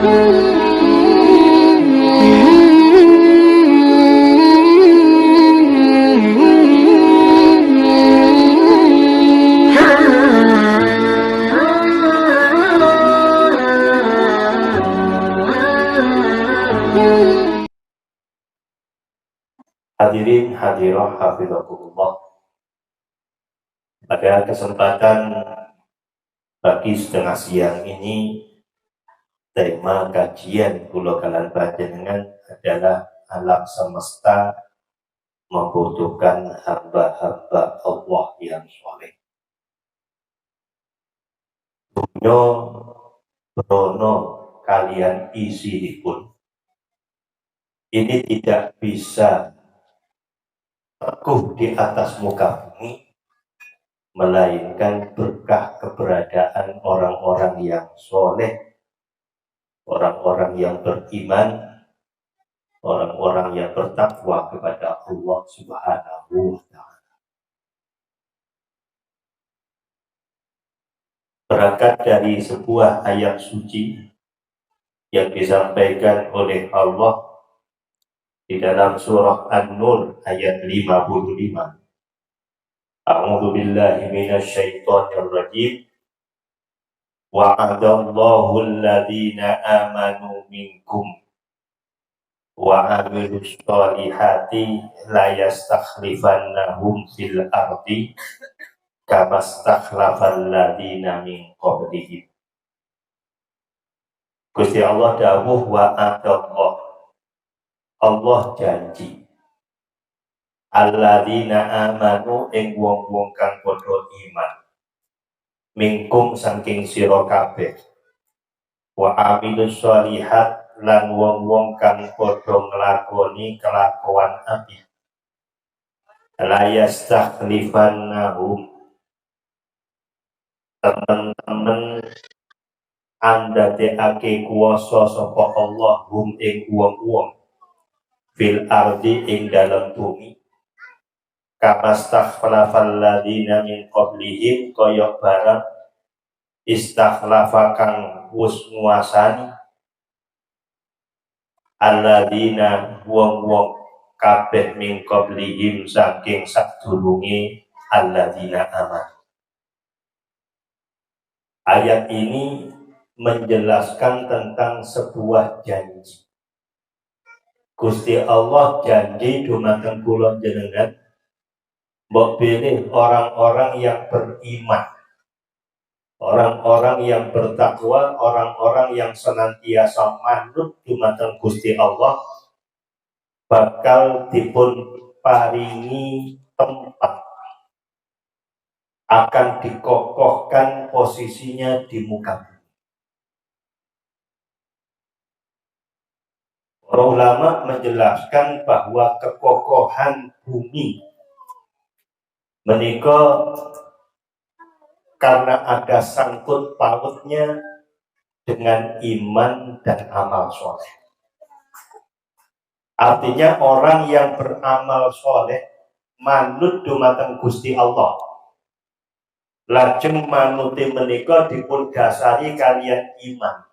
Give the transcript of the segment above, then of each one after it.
Hadirin hadirah hafizakumullah. Pada kesempatan pagi setengah siang ini, tema kajian kula kalan panjenengan adalah alam semesta membutuhkan hamba-hamba Allah yang soleh. Dunya brono kalian isihipun. Ini tidak bisa teguh di atas muka bumi, melainkan berkah keberadaan orang-orang yang soleh, orang-orang yang beriman, orang-orang yang bertakwa kepada Allah Subhanahu wa Ta'ala. Berangkat dari sebuah ayat suci yang disampaikan oleh Allah di dalam surah An-Nur ayat 55. A'udzu billahi minasyaitonir rajim. Wa'adallahu alladhina amanu minkum wa 'amilus sholihati la yastakhlifannahum fil ardi kama stakhlafal ladina min qablihim. Gusti Allah dawuh wa'adallah, Allah janji alladzina amanu ing wong-wong kang padha iman minkum saking sira kabeh wa amilus sholihat lan wong-wong kang padha nglakoni kelakuan apik la yastakhlifannahum, temen-temen andadekake kuwasa sapa Allah hum ing wong-wong fil ardi ing dalam bumi kamastakhlafal ladina min qablihim kaya barang istakhlafa kang wus nguasani alladina wong-wong kabeh min qablihim saking sadurunge alladina aman. Ayat ini menjelaskan tentang sebuah janji. Gusti Allah janji dumateng kula jenengan mbok pilih orang-orang yang beriman, orang-orang yang bertakwa, orang-orang yang senantiasa manut dumateng Gusti Allah bakal dipun paringi tempat, akan dikokohkan posisinya di muka bumi. Para ulama menjelaskan bahwa kekokohan bumi menika karena ada sangkut pautnya dengan iman dan amal soleh. Artinya orang yang beramal soleh manut dumateng Gusti Allah, lajeng manuti menika dipun dasari kalian iman.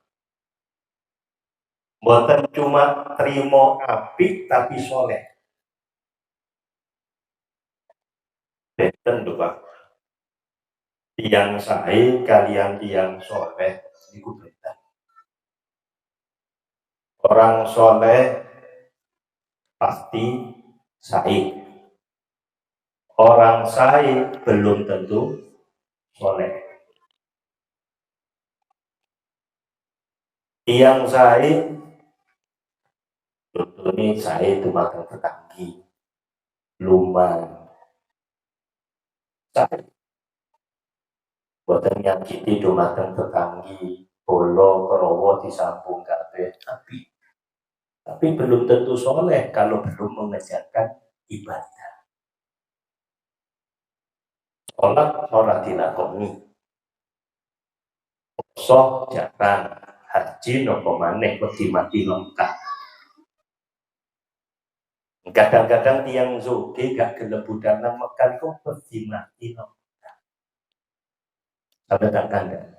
Mboten cuma trimo apik tapi soleh. Benten lho Pak. Tiang sae kalian tiang soleh niku beda. Orang soleh pasti sae. Orang sae belum tentu soleh. Tiang sae contohnya sae dumateng tetanggi, luman, sae boten nyakiti dumateng tetanggi, bolo kerawa disambung kabeh tapi belum tentu soleh kalau belum mengerjakan ibadah. Sholat ora dilakoni, poso jarang, haji nopo maneh wedi mati Mekah. Kadang-kadang tiang zuge gak gelem budal nang Mekah kok wedi mati Mekah. Kadang-kadang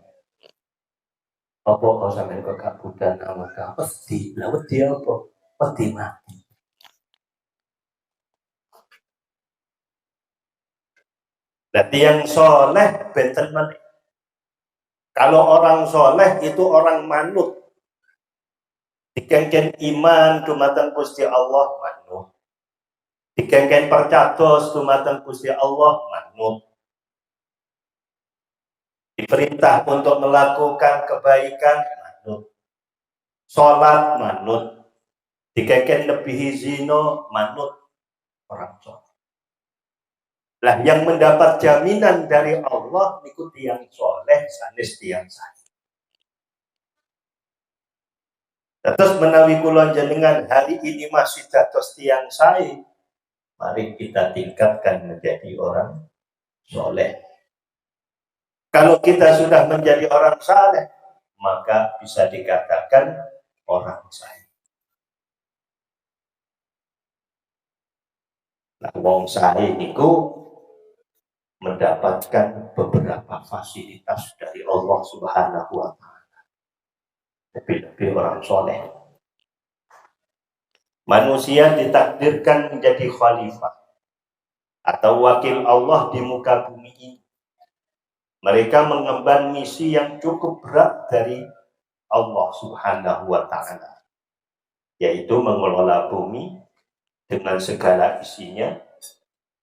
Apa kok sampeyan kok kabudan amarga wedi? Lah wedi apa? Wedi mati. Berarti yang soleh benten meneh. Kalau orang soleh itu orang manut. Dikengken iman dumateng Gusti Allah manut. Dikengken percados dumateng Gusti Allah manut. Diperintah untuk melakukan kebaikan manut. Salat manut. Dikengken nebihi zina manut orang soleh. Lah yang mendapat jaminan dari Allah niku tiyang soleh sanes tiyang saleh. Terus menawi kula jenengan hari ini masih dados tiyang sae, mari kita tingkatkan menjadi orang soleh. Kalau kita sudah menjadi orang saleh, maka bisa dikatakan orang sae. Nah, wong sae niku mendapatkan beberapa fasilitas dari Allah Subhanahu wa taala. Lebih-lebih orang soleh. Manusia ditakdirkan menjadi khalifah atau wakil Allah di muka bumi ini. Mereka mengemban misi yang cukup berat dari Allah Subhanahu wa taala, yaitu mengelola bumi dengan segala isinya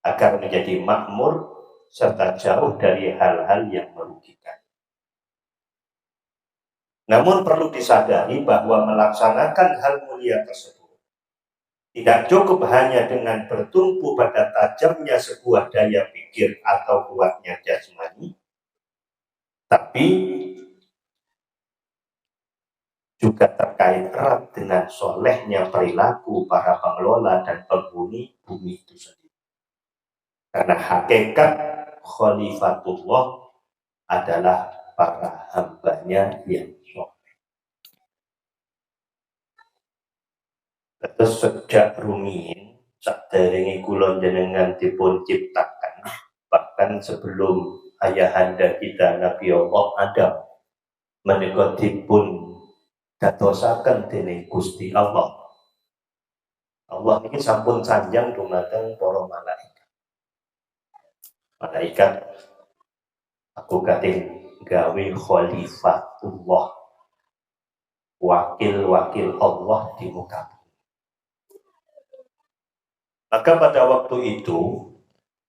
agar menjadi makmur serta jauh dari hal-hal yang merugikan. Namun perlu disadari bahwa melaksanakan hal mulia tersebut tidak cukup hanya dengan bertumpu pada tajamnya sebuah daya pikir atau kuatnya jasmani, tapi juga terkait erat dengan solehnya perilaku para pengelola dan penghuni bumi itu sendiri. Karena hakikat khalifatullah adalah para hambanya yang soleh. Terus sejak rumiyin saderenge kula jenengan dipun ciptakan, bahkan sebelum ayahanda kita Nabi Allah Adam menika dipun dadosaken dening Gusti Allah. Allah ini sampun sanjang dumateng para malaikat. Malaikat aku kating gawe khalifatullah, wakil-wakil Allah di muka bumi. Maka pada waktu itu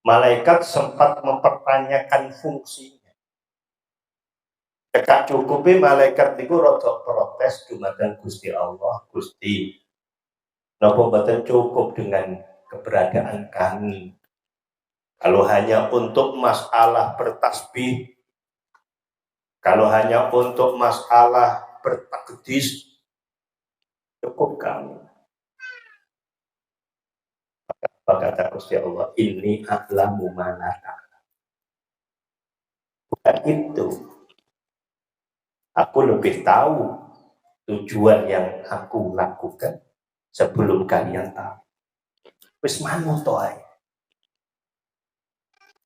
malaikat sempat mempertanyakan fungsinya. Cekak cukupi malaikat niku rada protes dumateng Gusti Allah, Gusti napa mboten cukup dengan keberadaan kami. Kalau hanya untuk masalah bertasbih, kalau hanya untuk masalah bertakdis, cukup kami. Apa kata Gusti Allah? Inni a'lamu ma la ta'lamun. Bukan itu. Aku lebih tahu tujuan yang aku lakukan sebelum kalian tahu. Wis manut ae.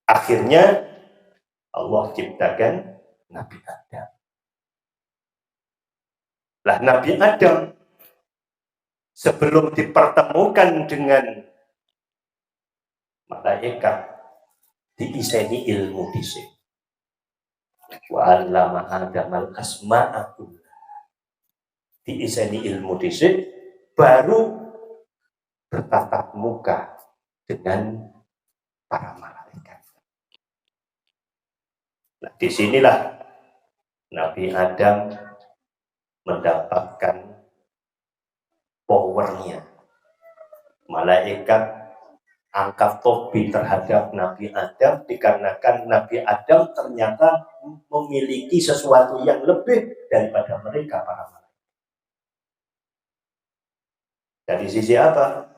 Akhirnya Allah ciptakan Nabi Adam. Lah Nabi Adam sebelum dipertemukan dengan malaikat diiseni ilmu dhisik. Wa 'allama Adamal asma'a kullaha. Diiseni ilmu dhisik baru bertatap muka dengan para malaikat. Nah, disinilah Nabi Adam mendapatkan powernya. Malaikat angkat topi terhadap Nabi Adam dikarenakan Nabi Adam ternyata memiliki sesuatu yang lebih daripada mereka para malaikat. Dari sisi apa?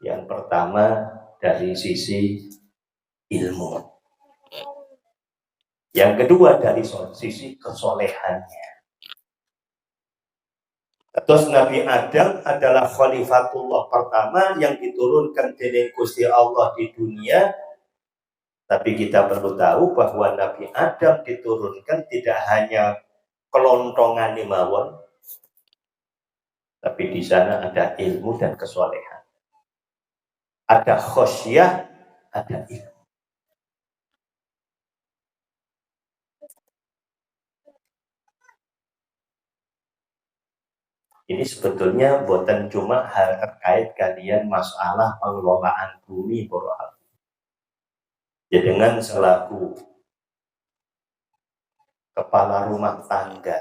Yang pertama dari sisi ilmu. Yang kedua dari sisi kesolehannya. Terus Nabi Adam adalah khalifatullah pertama yang diturunkan dari Gusti Allah di dunia. Tapi kita perlu tahu bahwa Nabi Adam diturunkan tidak hanya kelontongan mawon, tapi di sana ada ilmu dan kesolehan. Ada khosyah, ada ilmu. Ini sebetulnya bukan cuma hal terkait kalian masalah pengelolaan bumi para. Ya dengan selaku kepala rumah tangga,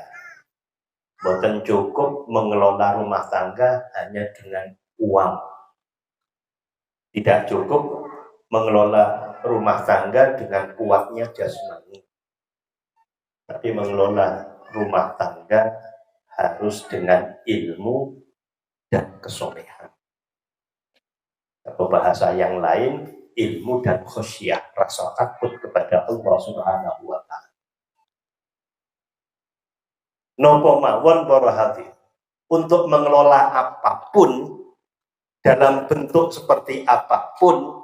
bukan cukup mengelola rumah tangga hanya dengan uang. Tidak cukup mengelola rumah tangga dengan kuatnya jasmani. Tapi mengelola rumah tangga harus dengan ilmu dan kesolehan. Atau bahasa yang lain, ilmu dan khosyah, rasa takut kepada Allah Subhanahu wa Ta'ala. Nopo mawon para hati, untuk mengelola apapun dalam bentuk seperti apapun,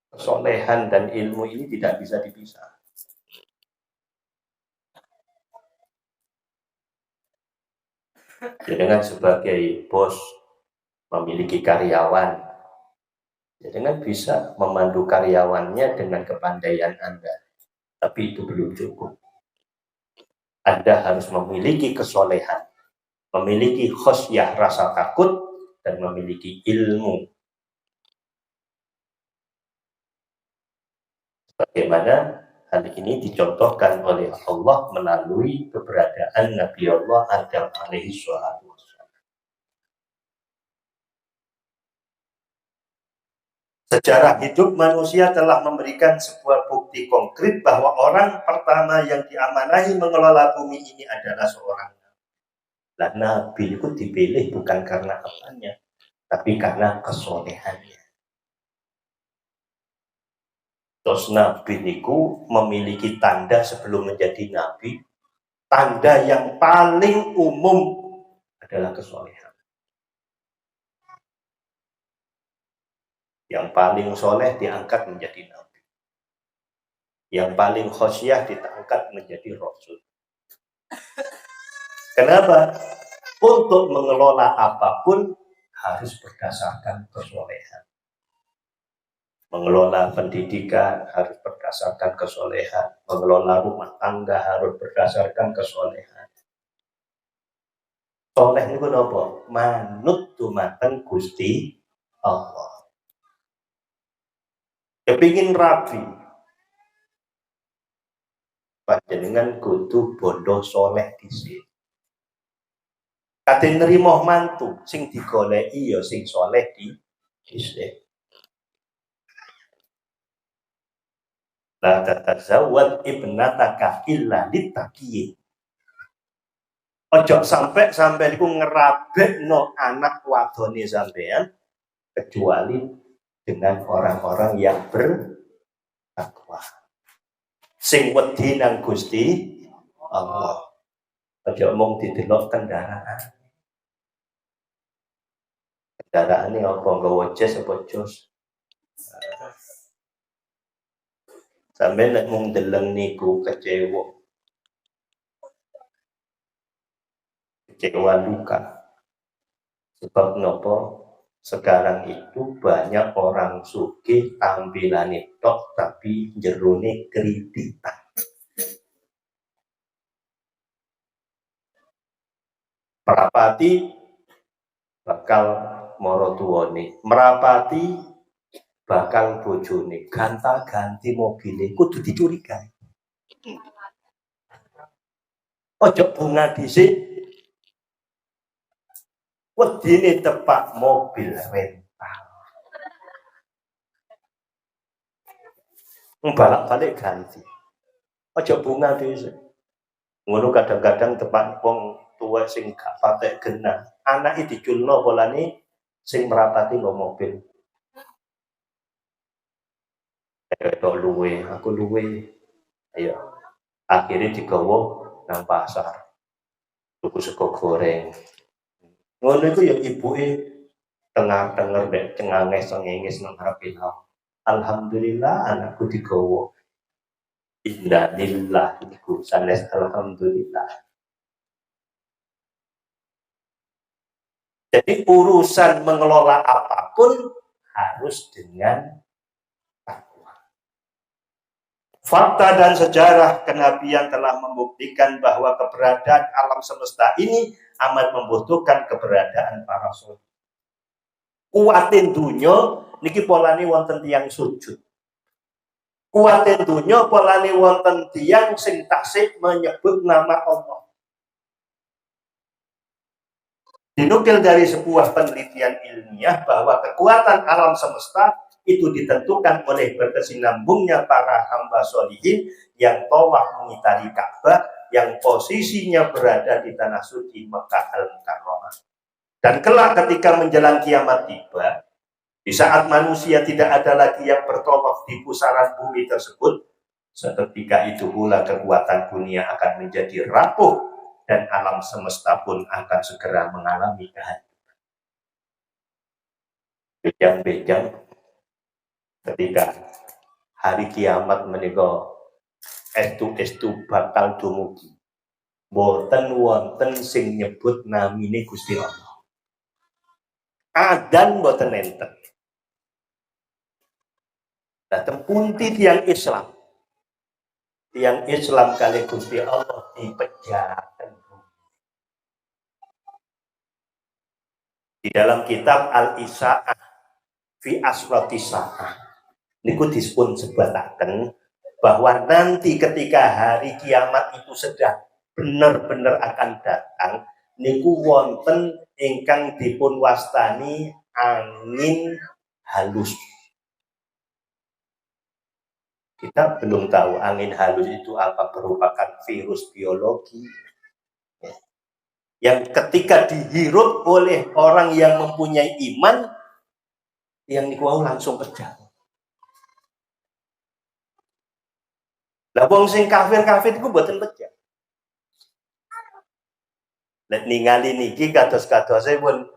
kesolehan dan ilmu ini tidak bisa dipisah. Ya, dengan sebagai bos memiliki karyawan, ya dengan bisa memandu karyawannya dengan kepandaian Anda, tapi itu belum cukup. Anda harus memiliki kesolehan, memiliki khosyah rasa takut, dan memiliki ilmu. Bagaimana hal ini dicontohkan oleh Allah melalui keberadaan Nabi Allah Adam alaihi salatu wassalam. Sejarah hidup manusia telah memberikan sebuah bukti konkret bahwa orang pertama yang diamanahi mengelola bumi ini adalah seorang nabi. Nah, nabi itu dipilih bukan karena apanya, tapi karena kesolehannya. Terus nabi niku memiliki tanda sebelum menjadi nabi. Tanda yang paling umum adalah kesolehan. Yang paling soleh diangkat menjadi nabi. Yang paling khosyah diangkat menjadi rasul. Kenapa? Untuk mengelola apapun harus berdasarkan kesolehan. Mengelola pendidikan harus berdasarkan kesolehan. Mengelola rumah tangga harus berdasarkan kesolehan. Soleh itu apa? Manut dumateng Gusti Allah. Kepingin rabi, panjenengan kudu bondo soleh dhisik. Kate nrimo mantu sing digoleki ya sing soleh dhisik. La tatazawwad ibnataka illa littaqiyyin. Ojo sampai iku ngerabekno anak wadone sampean kecuali dengan orang-orang yang bertakwa. Sing wedi nang Gusti Allah. Ojo mung didelok kendaraan. Kendaraan ini apa nggawa jas apa jos? Sampai nek mung deleng niku kecewa luka. Sebab nopo sekarang itu banyak orang sugih tampilane tok tapi jerone kreditan. Merapati bakal moro tuwane, merapati bakal bojone, ganta-ganti mobile kudu dicurigai. Ojo bunga dhisik, wedine tepak mobil rental. Balak-balik ganti. Ojo bunga dhisik. Ngono kadang-kadang tepak wong tua sing gak patek genah. Anake diculno polane sing merapati nggo mobil. Aku luwe. Ayo. Akhirnya digawa nang pasar. Tuku sego goreng. Ngono iku ya ibuke tengah-tengah mek cenganges-cengenges nang ngarepe. Alhamdulillah anakku digawa. Inna lillahi sanes alhamdulillah. Jadi urusan mengelola apapun harus dengan takwa. Fakta dan sejarah kenabian telah membuktikan bahwa keberadaan alam semesta ini amat membutuhkan keberadaan para soleh. Kuatin dunya niki polane wonten tiyang sujud. Kuatin dunya polane wonten tiyang sing tasik menyebut nama Allah. Dinukil dari sebuah penelitian ilmiah bahwa kekuatan alam semesta itu ditentukan oleh berkesinambungnya para hamba solihin yang tawaf mengitari Ka'bah yang posisinya berada di tanah suci Mekah Al-Mukarramah. Dan kelak ketika menjelang kiamat tiba, di saat manusia tidak ada lagi yang bertawaf di pusaran bumi tersebut, seketika itu pula kekuatan dunia akan menjadi rapuh dan alam semesta pun akan segera mengalami kehancuran. Bejang-bejang ketika hari kiamat menika estu bakal dumugi. Boten wonten sing nyebut namine Gusti Allah. Adan boten enten. Dateng punti tiang Islam. Tiang Islam kali Gusti Allah dipejaken. Di dalam kitab Al-Isa'ah fi Asrati Sa'ah niku dispun sebataken bahwa nanti ketika hari kiamat itu sedang benar-benar akan datang niku wonten ingkang dipun wastani angin halus. Kita belum tahu angin halus itu apa, merupakan virus biologi yang ketika dihirup oleh orang yang mempunyai iman yang niku langsung pecah. Lah wong sing kafir-kafir iku mboten pecah. Lek ningali niki kados-kadose pun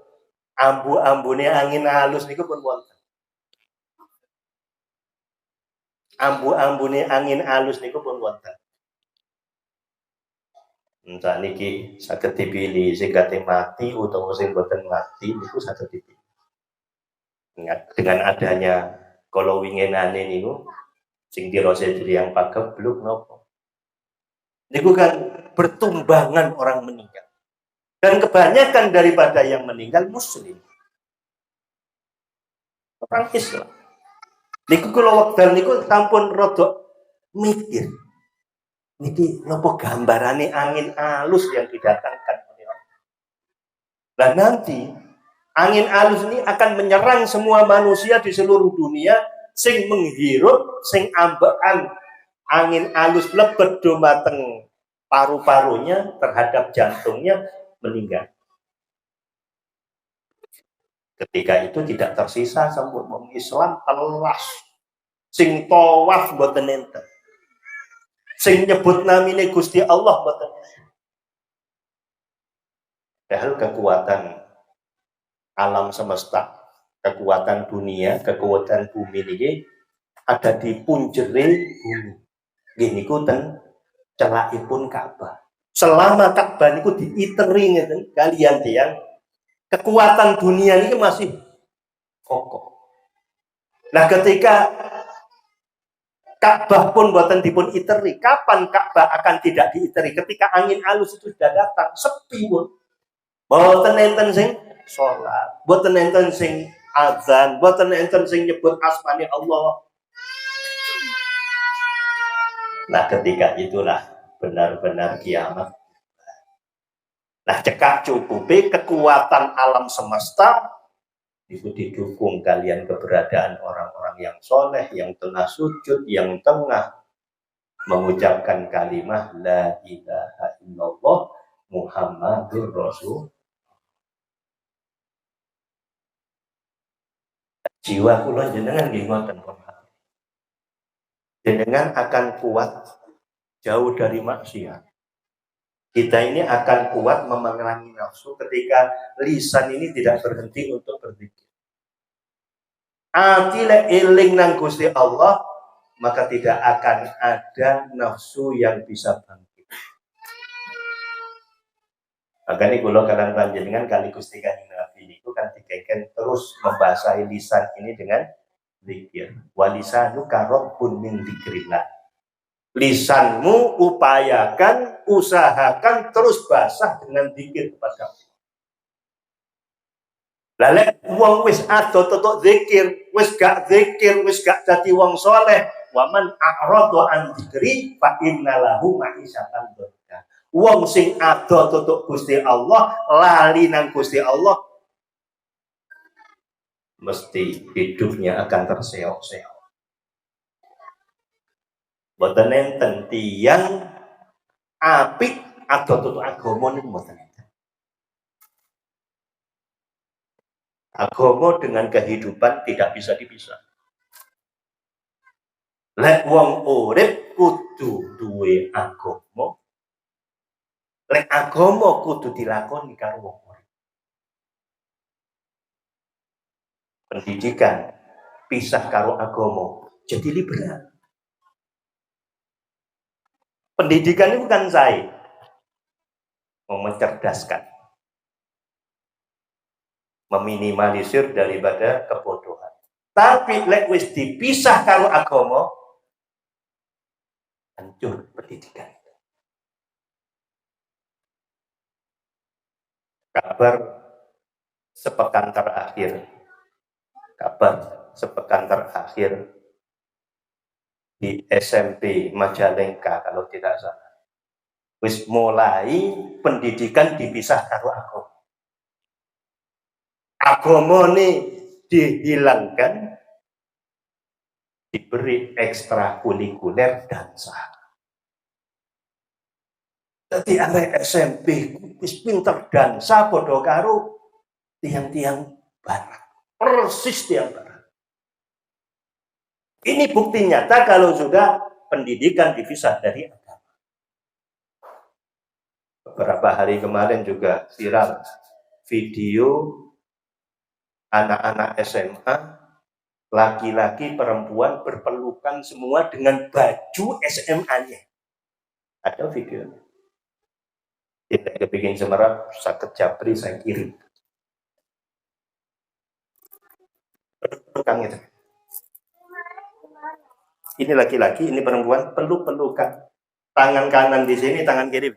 ambu-ambune angin halus niku pun wonten. Ambu-ambune angin halus niku pun wonten. Entah niki saged dipilih sing kate mati utawa sing boten mati niku saged dipilih. Dengan adanya kalau winginane niku sing dirose yang pagebluk napa. Niku kan bertumbangan orang meninggal. Dan kebanyakan daripada yang meninggal muslim. Orang Islam. Niku kula wekdal niku sampun rada mikir. Niki napa gambarane angin alus yang didatangkan oleh Allah. Nah nanti angin alus ini akan menyerang semua manusia di seluruh dunia sing menghirup sing ambekan angin alus lebet dumateng paru-parunya terhadap jantungnya meninggal. Ketika itu tidak tersisa sampun wong Islam telas sing tawaf mboten enten. Sing nyebut namine Gusti Allah mboten. Padahal kekuatan alam semesta, kekuatan dunia, kekuatan bumi ini ada di punjere bumi. Nggih niku ten celakipun Ka'bah. Selama Ka'bah niku diiteri ngeten kalian tiyang kekuatan dunia ini masih kokoh. Nah ketika Ka'bah pun buatan dipun iteri, kapan Ka'bah akan tidak diiteri? Ketika angin halus itu sudah datang, sepi pun. Buatan enten sing sholat, buatan enten sing azan, buatan enten sing nyebut asmani Allah. Nah ketika itulah benar-benar kiamat. Nah cekak cukupi kekuatan alam semesta itu didukung kalian keberadaan orang-orang yang soleh, yang tengah sujud, yang tengah mengucapkan kalimat la ilaha illallah Muhammadur Rasul. Jiwa kula jenengan nggih ngoten jenengan akan kuat jauh dari maksiat. Kita ini akan kuat memerangi nafsu ketika lisan ini tidak berhenti untuk berzikir. Ati lek eling nang Gusti Allah, maka tidak akan ada nafsu yang bisa bangkit. Makanya kalau kalian panjenengan kali Gusti Kanjeng Nabi itu kan dikaikan terus membasahi lisan ini dengan zikir. Walisanu karobun min dzikrillah. Lisanmu upayakan, usahakan terus basah dengan zikir kepada Allah. Lalek wong wis ado totok zikir, wis gak zikir, wis gak dadi wong soleh. Waman a'rada an dzikri fa innalahu ma'isyatan dhanka. Wong sing ado totok Gusti Allah, lali nang Gusti Allah, mesti hidupnya akan terseok-seok. Mboten enten tiyang apik ado totok agama niku mboten. Agama dengan kehidupan tidak bisa dipisah. Lek wong urip kudu duwe agama. Lek agama kudu dilakoni karo wong urip. Pendidikan pisah karo agama jadi liberal. Pendidikan itu kan saya mau mencerdaskan, meminimalisir daripada kebodohan. Tapi lek wis dipisah karo agama, hancur pendidikan. Kabar sepekan terakhir di SMP Majalengka kalau tidak salah, wis mulai pendidikan dipisah karo agama. Agama ini dihilangkan, diberi ekstrakurikuler dansa. Jadi arek SMP wis pinter dansa padha karo tiang-tiang barat. Persis tiang barat. Ini bukti nyata kalau sudah pendidikan dipisah dari agama. Beberapa hari kemarin juga viral video anak-anak SMA, laki-laki, perempuan berpelukan semua dengan baju SMA-nya. Ada videonya. Tidak kebikin semerap, sakit japri saya kirim. Pelukan itu. Ini laki-laki, ini perempuan, peluk-pelukan. Tangan kanan di sini, tangan kiri.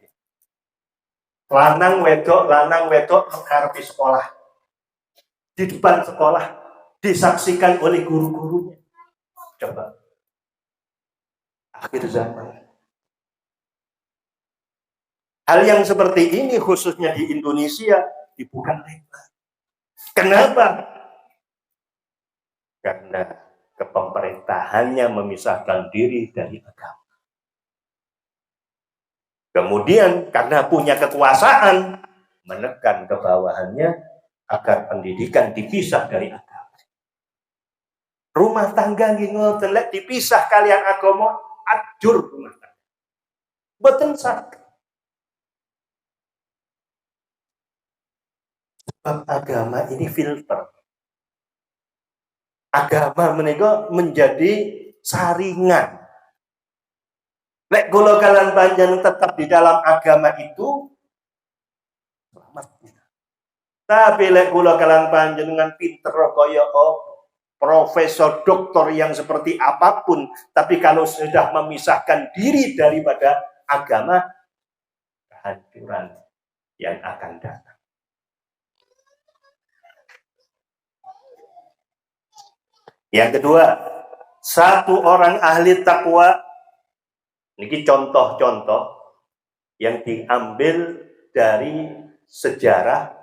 Lanang wedok mengharapkan sekolah. Di depan sekolah, disaksikan oleh guru-gurunya. Coba. Akhir zaman. Hal yang seperti ini khususnya di Indonesia dibuka lebar. Kenapa? Karena kepemerintahannya memisahkan diri dari agama. Kemudian karena punya kekuasaan, menekan ke bawahannya agar pendidikan dipisah dari agama. Rumah tangga ngoten lek dipisah kalian agama, ajur rumah tangga. Boten saged. Sebab agama ini filter. Agama menika menjadi saringan. Lek kula kalian panjenengan tetap di dalam agama itu selamat. Tapi lek kula kalian panjenengan pinter kaya profesor doktor yang seperti apapun, tapi kalau sudah memisahkan diri daripada agama, kehancuran yang akan datang. Yang kedua, satu orang ahli takwa, ini contoh-contoh yang diambil dari sejarah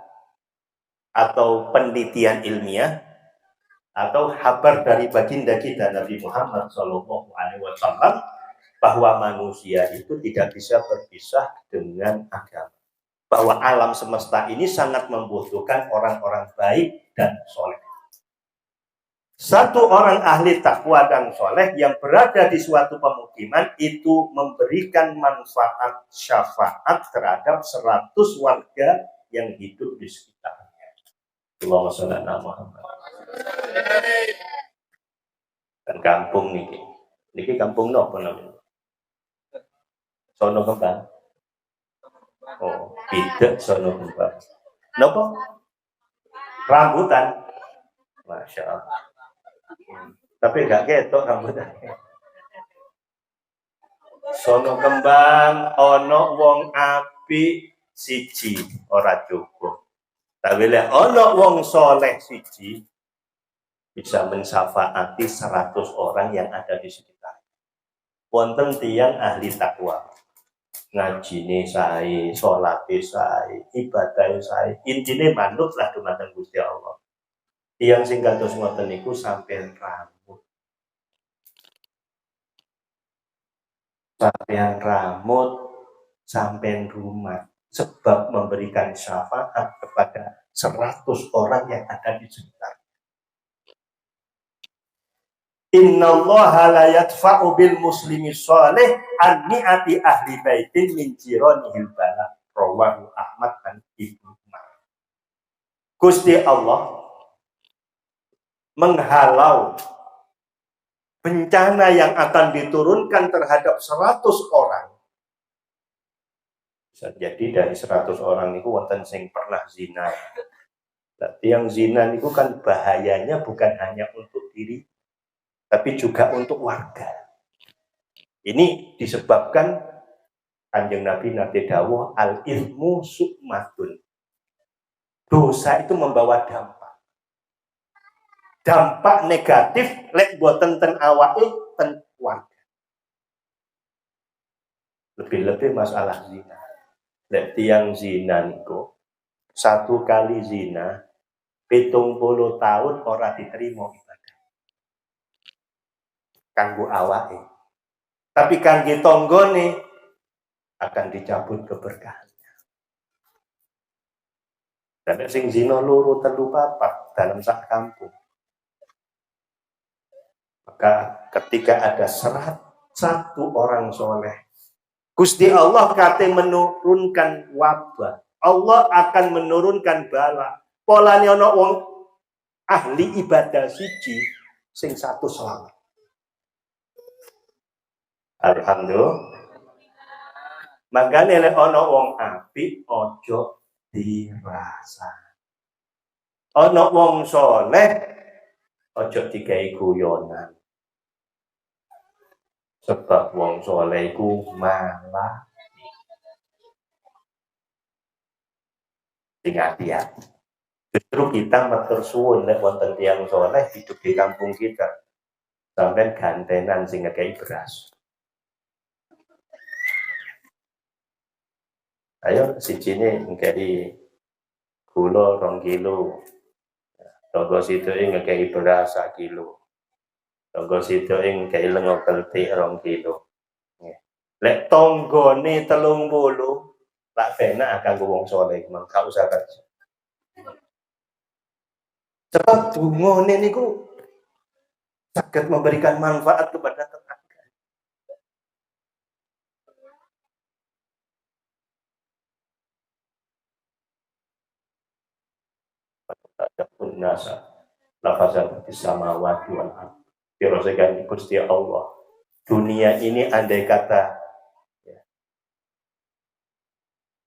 atau penelitian ilmiah atau kabar dari baginda kita Nabi Muhammad SAW, bahwa manusia itu tidak bisa berpisah dengan agama. Bahwa alam semesta ini sangat membutuhkan orang-orang baik dan soleh. Satu orang ahli takwa dan soleh yang berada di suatu pemukiman itu memberikan manfaat syafaat terhadap 100 warga yang hidup di sekitarnya. Allahumma sholli ala Muhammad. Dan kampung nih, Niki kampung nopo namanya? Sono Kembang. Oh, tidak Sono Kembang. Nopo? Rambutan. Masya Allah. Tapi gak ketok rambutan. Sono Kembang ono wong api siji ora cukup. Tapi lek ono wong soleh siji bisa mensafaati 100 orang yang ada di sekitar. Wonten tiyang ahli takwa. Ngajine sae, salate sae, ibadah sae. Intine manut lah dumateng Gusti Allah. Tiyang sing kados ngoten niku sampeyan rambut. Sampeyan rambut, sampeyan rumah. Sebab memberikan syafaat kepada 100 orang yang ada di sekitar. Innallaha la yadfa'u bil muslimi shalih an ni'ati ahli baitin min jiranihil bala. Rawahu Ahmad dan Ibnu Umar. Gusti Allah menghalau bencana yang akan diturunkan terhadap 100 orang. Bisa jadi dari 100 orang itu wonten sing pernah zina. Tapi yang zina itu kan bahayanya bukan hanya untuk diri, tapi juga untuk warga. Ini disebabkan Kanjeng Nabi dawuh al-ilmu sukmatun. Dosa itu membawa dampak. Dampak negatif lek boten ten awake ten warga. Lebih-lebih masalah zina. Lek tiang zina niku 1 kali zina 70 tahun ora diterima ibadah. Kanggo awake. Tapi kangge tanggane akan dicabut keberkahannya. Dan sing zina loro telu papat dalam sak kampung. Maka ketika ada 101 orang soleh, Gusti Allah kate menurunkan wabah. Allah akan menurunkan bala. Polane ana wong ahli ibadah siji sing 1 selamat. Alhamdulillah. Makane lek ana wong apik aja dirasa. Ana wong soleh aja digawe guyonan. Sebab wong soleh iku malah hati-hati. Justru kita matur suwun nek wonten tiyang soleh hidup di kampung kita. Sampai gantenan sing ngekei beras. Ayo sijine ngekei gula 2 kilo. Tonggo sithike ngekei beras 1 kilo. Tonggo sithike ngekei lenga keltik 2 kilo. Lek tanggane 30 tak penak kanggo wong saleh, mangka usah kerja. Sebab dungane niku saged memberikan manfaat kepada tetangga. Adapun nasa lafazan bisamawati wal ardh. Dirasakan Gusti Allah. Dunia ini andai kata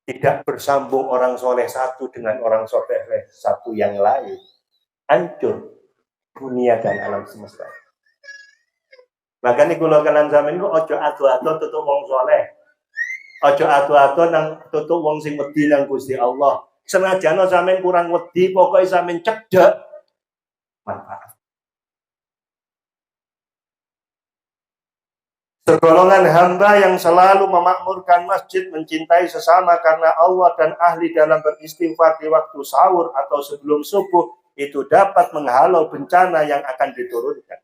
tidak bersambung orang soleh satu dengan orang soleh satu yang lain, hancur dunia dan alam semesta. Makanya kula kalan zaman niku aja ado-ado tutuk wong soleh. Aja ado-ado nang tutuk wong sing wedi nang Gusti Allah. Senajan sampean kurang wedi, pokoke sampean cedhek manfaat. Segolongan hamba yang selalu memakmurkan masjid, mencintai sesama karena Allah dan ahli dalam beristighfar di waktu sahur atau sebelum subuh, itu dapat menghalau bencana yang akan diturunkan.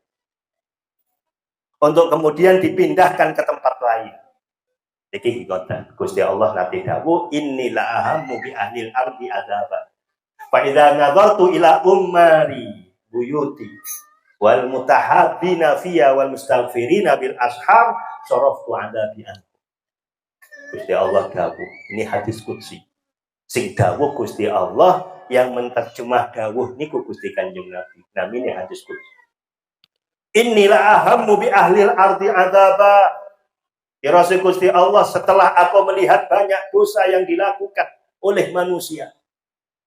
Untuk kemudian dipindahkan ke tempat lain. Iki hikotan. Gusti Allah nanti dawuh, innila ahammu bi ahlil ardi adzaba. Fa idza nadartu ila ummari buyuti wal mutahabbina fiyya wal mustaghfirina bil ashar saraftu adabi an. Gusti Allah dawuh, ini hadis qudsi. Sing dawuh Gusti Allah yang menterjemah dawuh niku Gusti Kanjeng Nabi. Namine hadis qudsi. Inilah ahammu bi ahlil ardi adzaba. Ya Rasul Gusti Allah, setelah aku melihat banyak dosa yang dilakukan oleh manusia,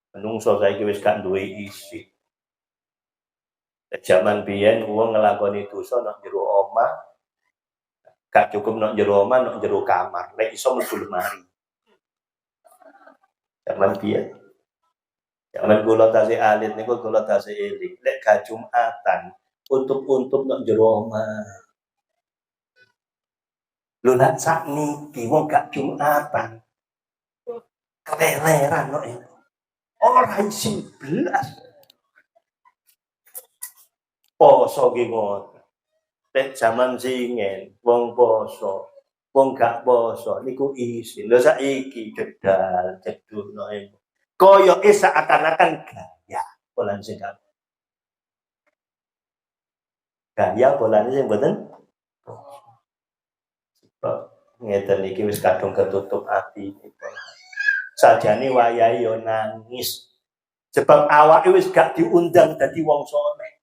menungso saiki wis gak duwe isi. Zaman biyen wong nglakoni dosa nang jero omah, gak cukup nang jero omah, nang jero kamar, lek iso mlebu lemari. Zaman biyen. Zaman kula tasih alit niku kula tasih eling, lek gak Jumatan, untuk nang jero omah. Lho nak sakniki wong gak Jumatan. Keleleran kok ini. Ora isi blas. Poso ki ngoten. Nek jaman singen wong poso, wong gak poso niku isi. Lho saiki jedal jedulno iku. Koyoke seakan-akan gaya bolan sing gaya bolan sing mboten ngeten iki wis kadung ketutup ati. Sajane wayahe yo nangis. Sebab awake wis gak diundang dadi wong saleh.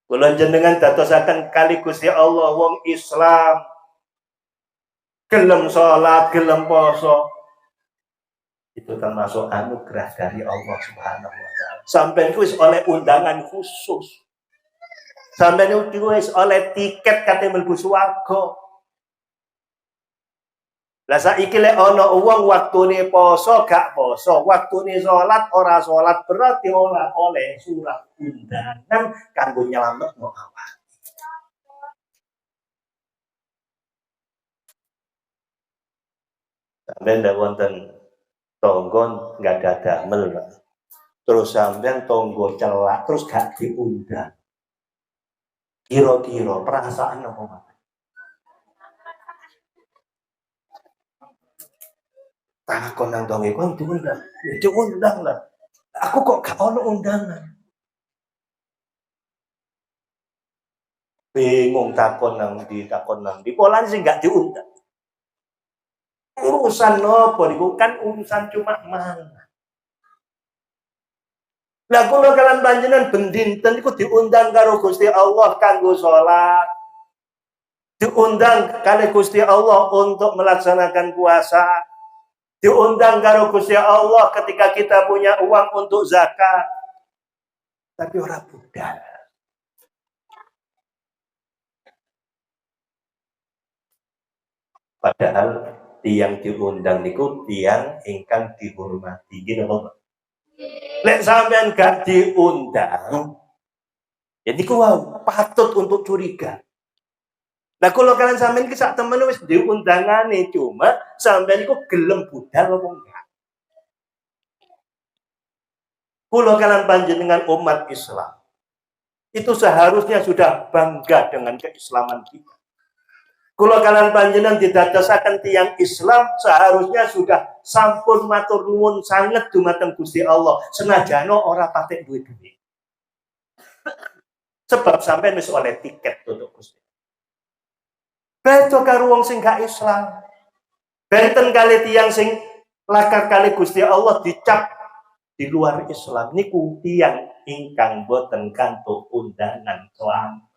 Kula jenengan dadosaken kali Gusti Allah wong Islam. Gelem salat, gelem poso. Itu termasuk anugerah dari Allah Subhanahu wa taala. Sampeyan wis oleh undangan khusus. Sampeyan wis oleh tiket kate mlebu swarga. Lah saiki lek ana wong waktune poso gak poso, waktune salat ora salat, berarti ora oleh surat undangan kanggo nyelametno awak. Sampeyan ndak wonten tangga enggak ada damel. Terus sampeyan tangga celak terus gak diundang. Kira-kira perasaan apa, Mas? Takon nang donge kon diundang. Ya diundang lah. Aku kok gak ono undangan. Bingung takon nang di polan sing gak diundang. Urusan nopo niku kan urusan cuma mangan. Lah kula kalian panjenengan bendinten niku diundang karo Gusti Allah kanggo salat. Diundang kali Gusti Allah untuk melaksanakan puasa. Diundang karo Gusti Allah ketika kita punya uang untuk zakat. Tapi ora budal. Padahal tiang diundang niku tiang ingkang dihormati. Gini apa? Lek sampean gak diundang, ya niku wow, patut untuk curiga. Nah kalau kalian sampean ki sak temen wis diundangane cuma sampean niku gelem budal apa enggak? Kalau kalian panjenengan umat Islam, itu seharusnya sudah bangga dengan keislaman kita. Kalau kalian panjenengan didadosaken tiyang Islam, seharusnya sudah sampun matur nuwun sanget dumateng Gusti Allah, senajano ora patek duwe-duwe. Sebab sampean wis oleh tiket untuk Gusti. Beda karo wong sing gak Islam. Benten kali tiyang sing lakar kali Gusti Allah dicap di luar Islam niku tiyang ingkang boten kantuk undangan kelam.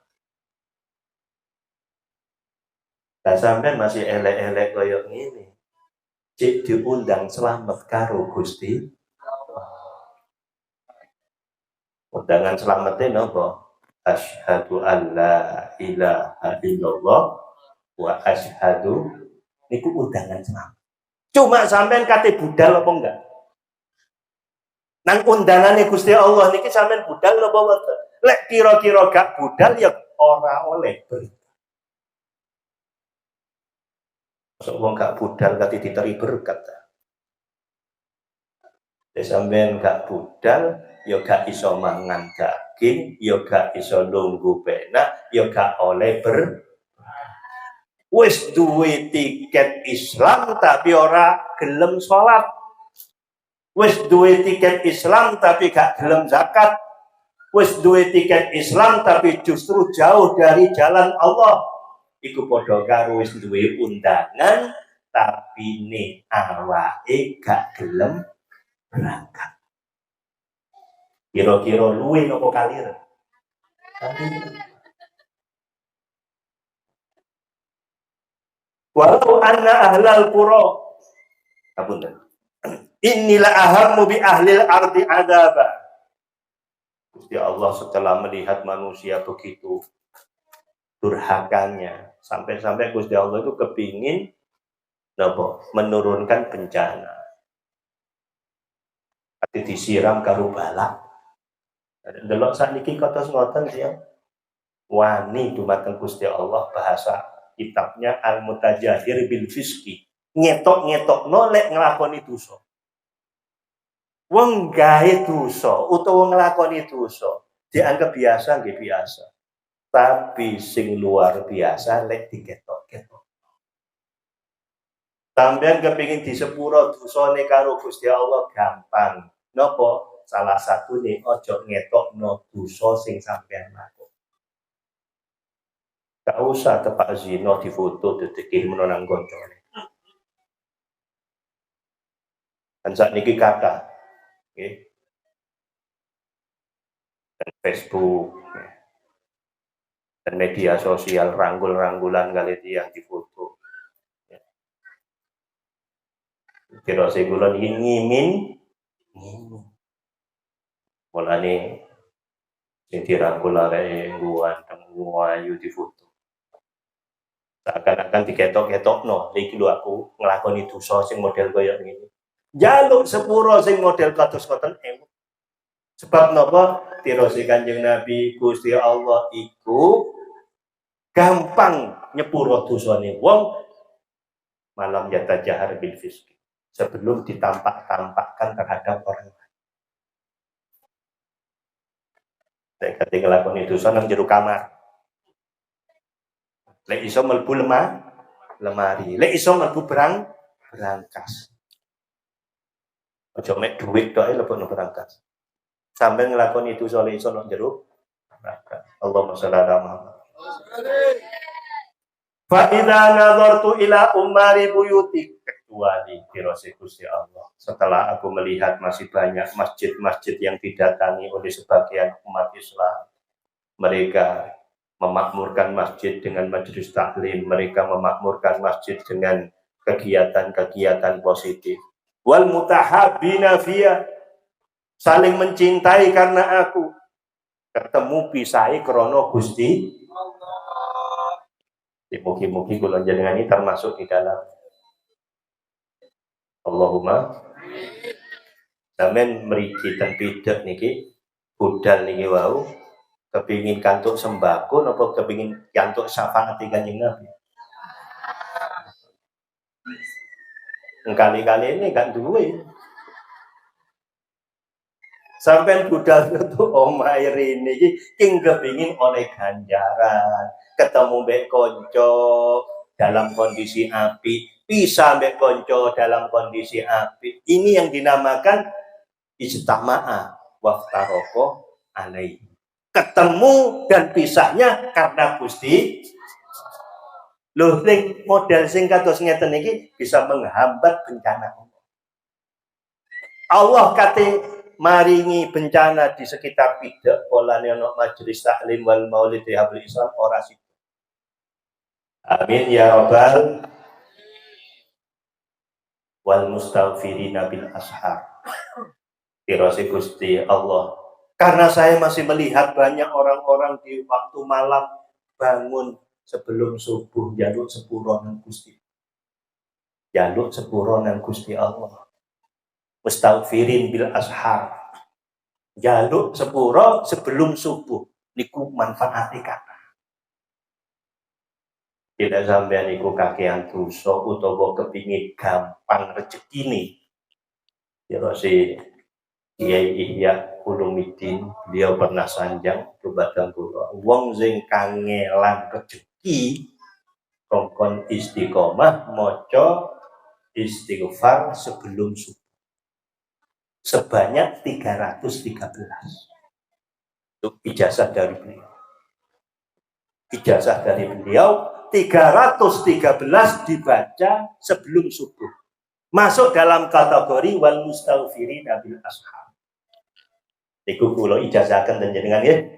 Lah sampean masih elek-elek koyo ngene. Cek diundang selamat karo Gusti. Undangan selamatnya napa? Asyhadu an la ilaha illallah wa asyhadu niku undangan selamat. Cuma sampean kate budal apa enggak? Nang undangane Gusti Allah niki sampean budal apa mboten? Lek kira-kira gak budal ya ora oleh berita. Masuk wong gak budal kate diteri berkat. Lek sampean gak budal ya gak iso mangan daging, ya gak iso lungguh penak, ya gak oleh wis duwe tiket Islam tapi ora gelem salat. Wis duwe tiket Islam tapi gak gelem zakat. Wis duwe tiket Islam tapi justru jauh dari jalan Allah. Iku padha karo wis duwe undangan tapi ne awake gak gelem berangkat. Kira-kira luwe napa kalir? Walau anna ahlal qura. Apunten. Inilah ahammu bi ahlil ardi adzaba. Gusti Allah setelah melihat manusia begitu durhakanya, sampai-sampai Gusti Allah itu kepingin menurunkan bencana. Ati disiram karo balak. Delok sakniki kados ngoten ya. Wani dumateng Gusti Allah, bahasa kitabnya Al-Mutajahir bil Fiski. Ngetok-ngetokno lek nglakoni dosa. Wong gawe dosa utawa nglakoni dosa dianggap biasa nggih biasa. Tapi sing luar biasa lek diketok-ketok. Sampeyan kepengin disepuro dosane karo Gusti Allah gampang. Napa? Salah satune aja ngetokno dosa sing sampeyan lakukan. Gak usah tepak zina difoto dikirim nang koncone. Dan saat niki kata, okay. Dan Facebook, dan media sosial ranggul-ranggulan kali tiang difoto. Kira segulon ini ngimin, mulane sing dirangkul arek gua ayu difoto. Seakan-akan diketok-ketokno, iki lho aku nglakoni dosa sing model kaya ngene. Jaluk sepuro sing model kados-kados ewu. Sebab napa? Tirose Kanjeng Nabi Gusti Allah iku gampang nyepuro dosane wong malam yata jahar bil fiski sebelum ditampak-tampakkan terhadap orang lain. Saya kate nglakoni dosa nang jero kamar. Lek iso mlebu lemari, lek iso mlebu berangkas. Aja mek dhuwit tok ae lebokno berangkas. Sampai nglakoni dosa lek iso nang jero berangkas. Allahumma shalli ala Muhammad. Fa idza nazartu ila umari buyutik, kecuali dirose Gusti Allah. Setelah aku melihat masih banyak masjid-masjid yang didatangi oleh sebagian umat Islam, mereka memakmurkan masjid dengan majelis taklim, mereka memakmurkan masjid dengan kegiatan-kegiatan positif. Wal mutahabbina fiyya, saling mencintai karena aku. Ketemu pisai krono Gusti Allah. Mugi-mugi kula jenengan ini termasuk di dalam. Allahumma sampeyan mriki ten pidhek niki budal niki wau kepingin kantuk sembako napa kepingin kantuk syafaat Kanjeng Nabi. Kali-kali ini gak duwe. Sampai budal itu omahe rene iki king kepingin oleh ganjaran, ketemu mbek konco dalam kondisi apik, pisah mbek konco dalam kondisi apik. Ini yang dinamakan ijtama'a waftaraqo alaihi. Ketemu dan pisahnya karena Gusti. Loh, model sing kados ngeten iki bisa menghambat bencana. Allah kate maringi bencana di sekitar pidhek polane ana majelis taklim wal maulid hablul Islam ora sik. Amin ya rabbal wal mustaghfirina bil ashar. Dirose Gusti Allah. Karena saya masih melihat banyak orang-orang di waktu malam bangun sebelum subuh jaluk sepuro nang Gusti. Jaluk sepuro nang Gusti Allah. Mustaghfirin bil ashar. Jaluk sepuro sebelum subuh. Niku manfaate kata. Tidak sampeyan niku kakean dosa utawa kepingin gampang rezekine. Ya si Kiai Ihya Ulumuddin, beliau pernah sanjang kepada kula, wong sing kangelan rezeki kongkon istiqomah maca istighfar sebelum subuh sebanyak 313. Itu ijazah dari beliau. Ijazah dari beliau 313 dibaca sebelum subuh. Masuk dalam kategori wal mustaghfirin bil ashar. Iku kula ijazahaken jenengan nggih.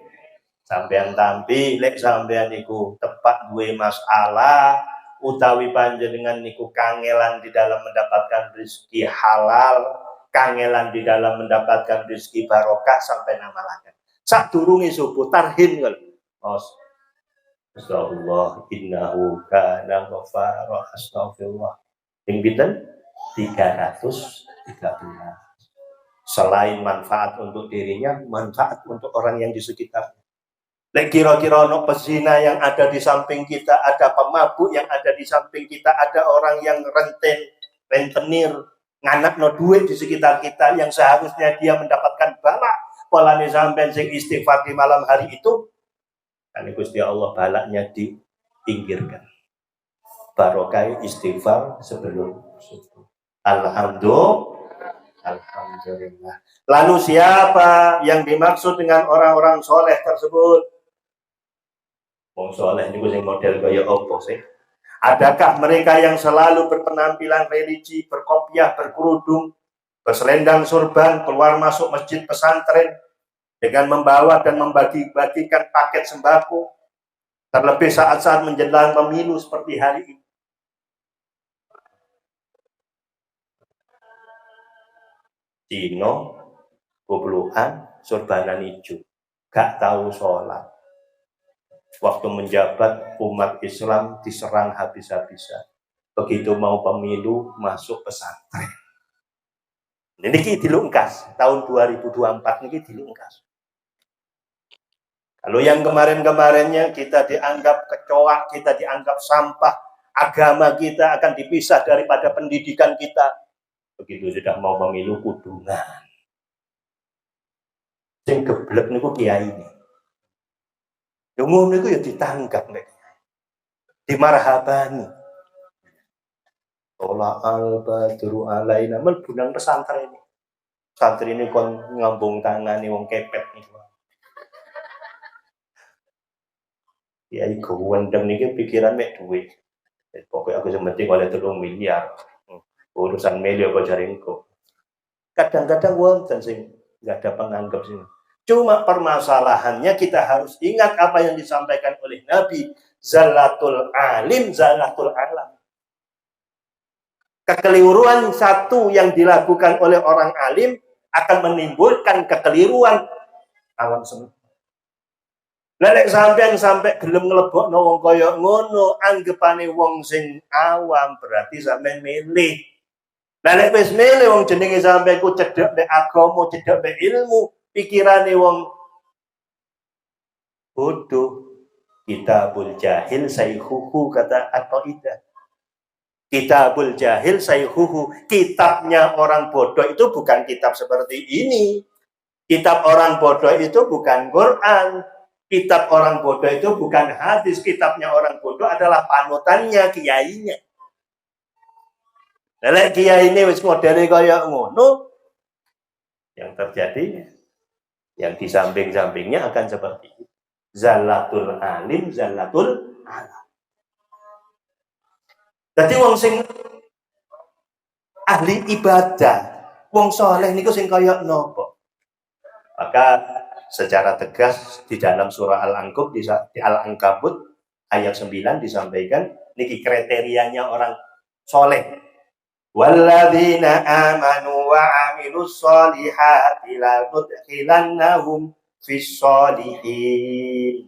Sampean tampi lek sampean niku tepat duwe masalah utawi panjenengan niku kangelan di dalam mendapatkan rezeki halal, kangelan di dalam mendapatkan rezeki barokah sampai namalaken. Sadurunge subuh tarhin kalau. Astagfirullah innahu kana ghafara astagfirullah. Ping pinten? 313. Selain manfaat untuk dirinya, manfaat untuk orang yang di sekitarnya. Lek kira-kira ono pezina yang ada di samping kita, ada pemabuk yang ada di samping kita, ada orang yang rentenir, nganakno duit di sekitar kita yang seharusnya dia mendapatkan balak. Polane sampean sing istighfar di malam hari itu, kan Gusti Allah balaknya dipinggirkan. Barokah istighfar sebelum subuh. Alhamdulillah. Lalu siapa yang dimaksud dengan orang-orang soleh tersebut? Wong soleh ini sing model kaya opo sih? Adakah mereka yang selalu berpenampilan religi, berkopiah, berkerudung, berselendang surban, keluar masuk masjid pesantren dengan membawa dan membagi-bagikan paket sembako, terlebih saat-saat menjelang pemilu seperti hari ini? Dino, goblokan, surbanan hijau, gak tahu sholat. Waktu menjabat umat Islam diserang habis-habisan. Begitu mau pemilu masuk pesantren. Ini dilungkas tahun 2024 ini dilungkas. Kalau yang kemarin-kemarinnya kita dianggap kecoa, kita dianggap sampah, agama kita akan dipisah daripada pendidikan kita. Begitu sudah mau pemilu kudungan. Sing geblek niku kiai ini. Yang umum niku ya ditangkap nek. Dimarhabani. Tola al-badru alaina melbunang pesantren ini. Santri ini kon ngambung tangane wong kepet niku. Kiai gowendeng niki pikiran mek duit. Pokoknya aku sementing oleh 3 miliar. Urusan meli apa jaringku. Kadang-kadang wonten sing enggak ada penganggap sih. Cuma permasalahannya kita harus ingat apa yang disampaikan oleh Nabi, zallatul alim, zallatul alam. Kekeliruan satu yang dilakukan oleh orang alim akan menimbulkan kekeliruan alam semesta. Lek sampean sampai gelem nglebokno wong kaya ngono, anggapane wong sing awam, berarti sampean milih. Lek wis milih wong jenenge sampean ku cedhek mek agama, cedhek mek ilmu, pikirane wong bodoh. Kitabul jahil sayhuhu, kata At-Thaidah. Kitabul jahil sayhuhu, kitabnya orang bodoh itu bukan kitab seperti ini. Kitab orang bodoh itu bukan Quran. Kitab orang bodoh itu bukan hadis. Kitabnya orang bodoh adalah panutannya, kiainya. Lek kiai ini wis modele kaya ngono, yang terjadi yang di samping-sampingnya akan seperti itu. Zallatul alim, zallatul alam. Jadi wong sing ahli ibadah, wong soleh niku sing kaya nopo? Maka secara tegas di dalam surah Al-Ankabut, di Al-Ankabut ayat 9 disampaikan niki kriterianya orang soleh. Walladzina amanu wa amilus solihati la nudkhilannahum fis solihin.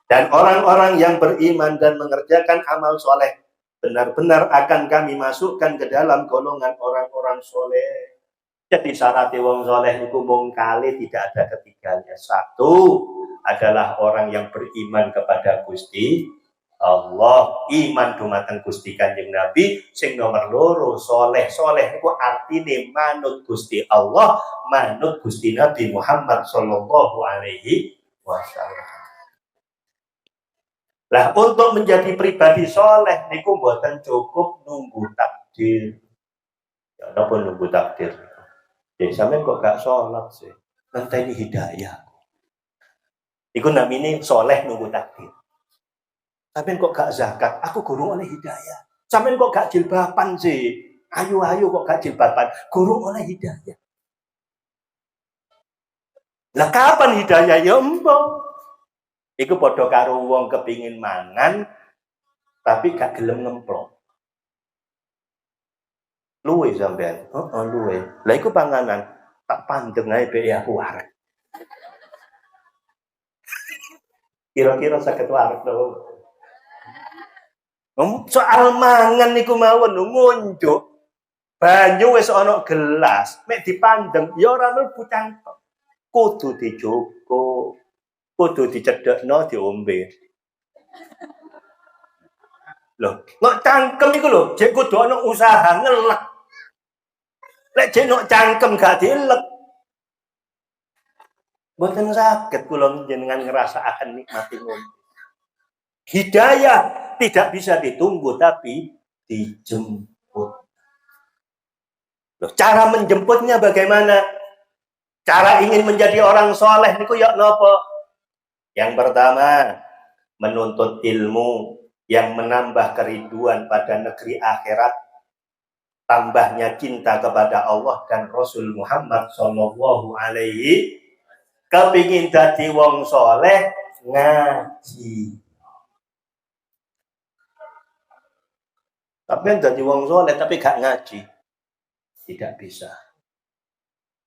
Dan orang-orang yang beriman dan mengerjakan amal soleh, benar-benar akan kami masukkan ke dalam golongan orang-orang soleh. Jadi syarat wong soleh itu mung kali, tidak ada ketiganya. Satu adalah orang yang beriman kepada Gusti Allah, iman dumateng Gusti Kanjeng Nabi. Sing nomor loro soleh itu artine manut Gusti Allah, manut Gusti Nabi Muhammad sallallahu alaihi wasallam. Lah untuk menjadi pribadi soleh niku mboten cukup nunggu takdir. Ya napa nunggu takdir? Jadi sampean kok gak sholat sih? Ngenteni hidayah. Iku namine soleh nunggu takdir. Sampean kok gak zakat? Aku gurung oleh hidayah. Sampean kok gak jilbaban sih? Ayo kok gak jilbaban? Gurung oleh hidayah. Lah kapan hidayah ya empong? Iku padha karo wong kepingin mangan tapi gak gelem ngemplok. Luwe sampean. Heeh, luwe. Lah iku panganan tak pandeng ae be aku arek. Kira-kira saged wareg to. Soal mangan niku mawon ngunjuk. Banyu wis ana gelas, mek dipandeng ya ora mlebu cangkem. Kudu dijogo, kudu dicedhekno diombe. Loh, nek cangkem iku lho, jek kudu ana usaha ngelek. Lek jek nek cangkem gak dielek, mboten saged kula jenengan ngrasakaken nikmati ngombe. Hidayah tidak bisa ditunggu tapi dijemput. Loh, cara menjemputnya bagaimana? Cara ingin menjadi orang soleh niku ya napa? Yang pertama, menuntut ilmu yang menambah kerinduan pada negeri akhirat, tambahnya cinta kepada Allah dan Rasul Muhammad Sallallahu Alaihi. Kepingin dadi wong soleh, ngaji. Tapi dadi wong soleh tapi gak ngaji, tidak bisa.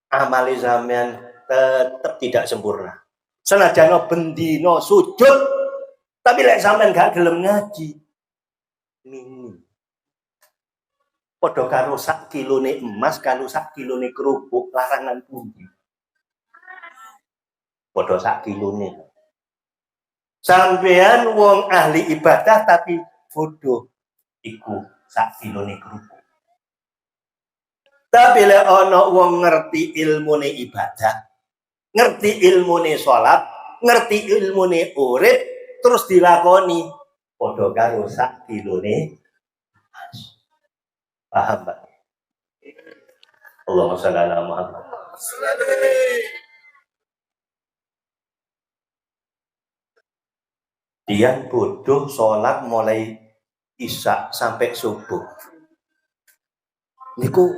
Amali sampean tetap tidak sempurna. Senajan bendino sujud, tapi lek sampean gak gelem ngaji, minim. Padha karo sak kilone emas karo sak kilone kerupuk larangan pundi. Padha sak kilone. Sampean wong ahli ibadah tapi bodoh iku sak kilone kerupuk. Tapi lek ana wong ngerti ilmune ibadah, ngerti ilmune salat, ngerti ilmune urip, terus dilakoni padha karo sak kilone. Paham, Pak? Allahumma shalli ala Muhammad. Dia bodoh sholat mulai isya sampai subuh. Niku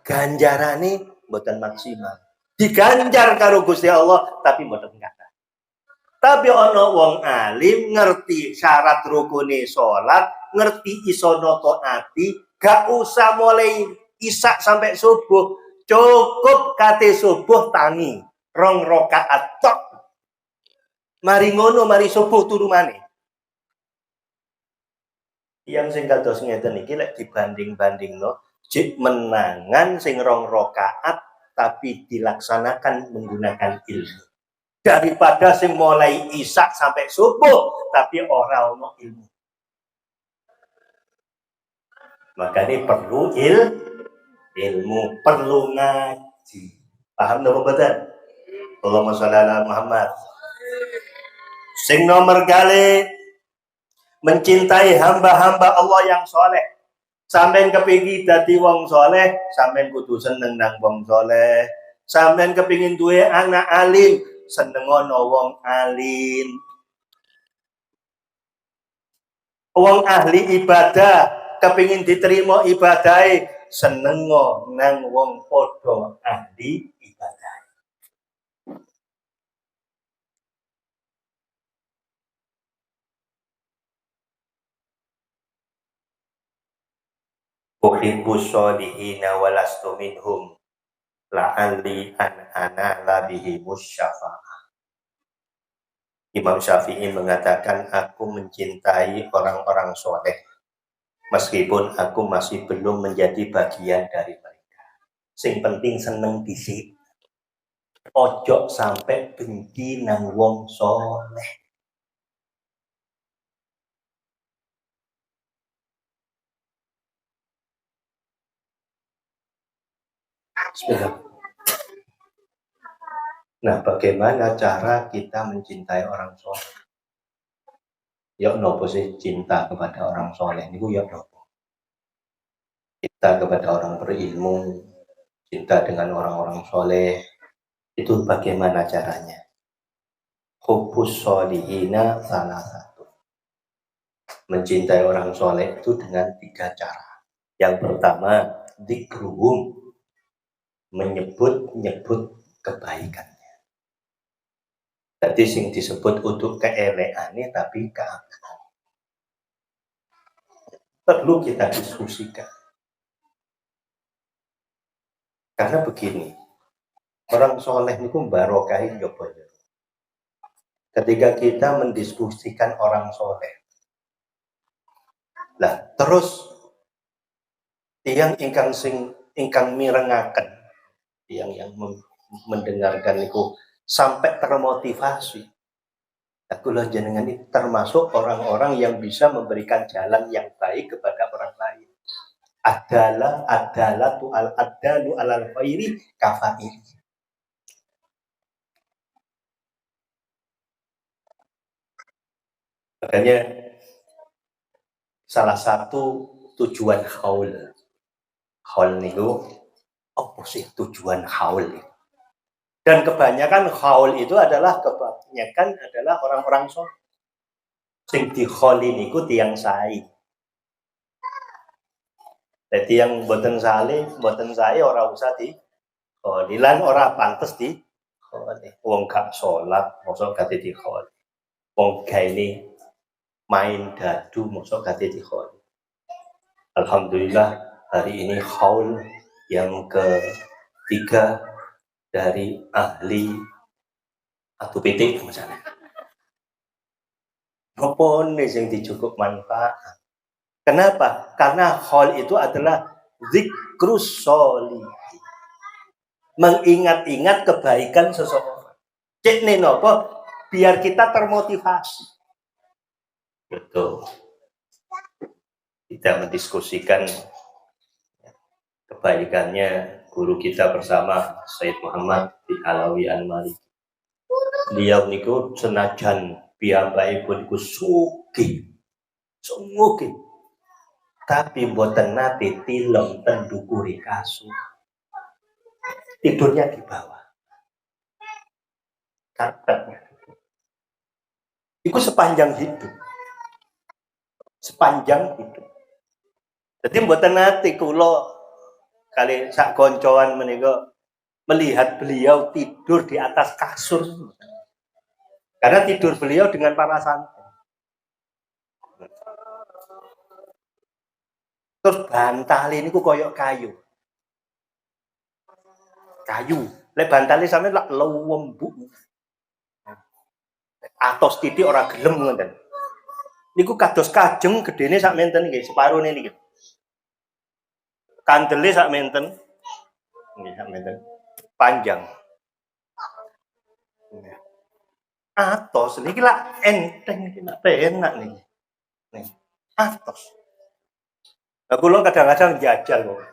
ganjarane mboten maksimal. Diganjar karo Gusti Allah tapi mboten kata. Tapi ana wong alim ngerti syarat rukune salat, ngerti iso taati, gak usah mulai isya sampai subuh, cukup kate subuh tangi 2 rakaat tok. Mari ngono mari subuh turu maneh. Yang sing kados ngeten iki lek dibanding-bandingno jek menangan sing 2 rakaat tapi dilaksanakan menggunakan ilmu. Daripada sing mulai isya sampai subuh tapi ora ono ilmu. Makanya perlu ilmu, perlu ngaji. Paham napa mboten? Allahumma shalli ala Muhammad. Sing nomor kali mencintai hamba-hamba Allah yang soleh. Sampeyan kepingin dadi wong soleh, sampeyan kudu seneng nang wong soleh. Sampeyan kepingin duwe anak alim, seneng ana wong alim. Wong ahli ibadah, kepingin diterima ibadahe, seneng nang wong padha ahli ibadah. Uhibbus solihina walastu minhum la'alli an anala bihi musyafa'ah. Imam Syafi'i mengatakan, aku mencintai orang-orang soleh meskipun aku masih belum menjadi bagian dari mereka. Sing penting seneng dhisik. Ojo sampai benci nang wong soleh. Nah, bagaimana cara kita mencintai orang soleh? Ya nopo sih cinta kepada orang soleh niku ya nopo? Cinta kepada orang berilmu, cinta dengan orang-orang soleh, itu bagaimana caranya? Hubbus sholihina salah satu. Mencintai orang soleh itu dengan 3 cara. Yang pertama, dzikruhum, menyebut-nyebut kebaikannya. Jadi sing disebut untuk keeleane tapi keagungan. Perlu kita diskusikan. Karena begini, orang soleh itu barokahin joponya. Ketika kita mendiskusikan orang soleh, lah terus tiang ingkang mirengaken, tiang yang mendengarkan itu sampai termotivasi. Akulah jenengan ini termasuk orang-orang yang bisa memberikan jalan yang baik kepada orang lain. Adalu alal khairi kafair. Makanya salah satu tujuan haul niku apa sih tujuan haul itu? Dan kebanyakan haul itu adalah orang-orang soleh. Sing dikholi niku tiyang sae. Dadi yang mboten sae ora usah di kholilan ora pantes di kholi. Wong gak salat mosok gak di kholi. Wong gaene main dadu mosok gak di kholi. Alhamdulillah hari ini haul yang ketiga dari ahli atau pitik misalnya. Apa nih yang dicukup manfaat? Kenapa? Karena haul itu adalah zikrus sholihin. Mengingat-ingat kebaikan seseorang. Cek nih nopo biar kita termotivasi. Betul. Kita mendiskusikan kebaikannya guru kita bersama Said Muhammad di Alawi An-Maliki. Beliau niku senajan piyambakipun iku sugih. Tapi mboten nate tilem ten ndukure kasur. Tidurnya di bawah. Karpetnya. Itu sepanjang hidup. Jadi mboten nate kula kali sak koncoan menika melihat beliau tidur di atas kasur. Karena tidur beliau dengan para santri. Terus bantal ini ku koyok kayu. Lek bantal ini sampe lak lembut. Atos titik ora gelem ngoten. Niku kados kajeng gedene sak menten nggih, separone niki. Kandele sak menten. Nggih, sak menten. Panjang. Atos niki lak enteng niki lak penak niki. Nih, atos. Nah, kula kadang-kadang jajal kok.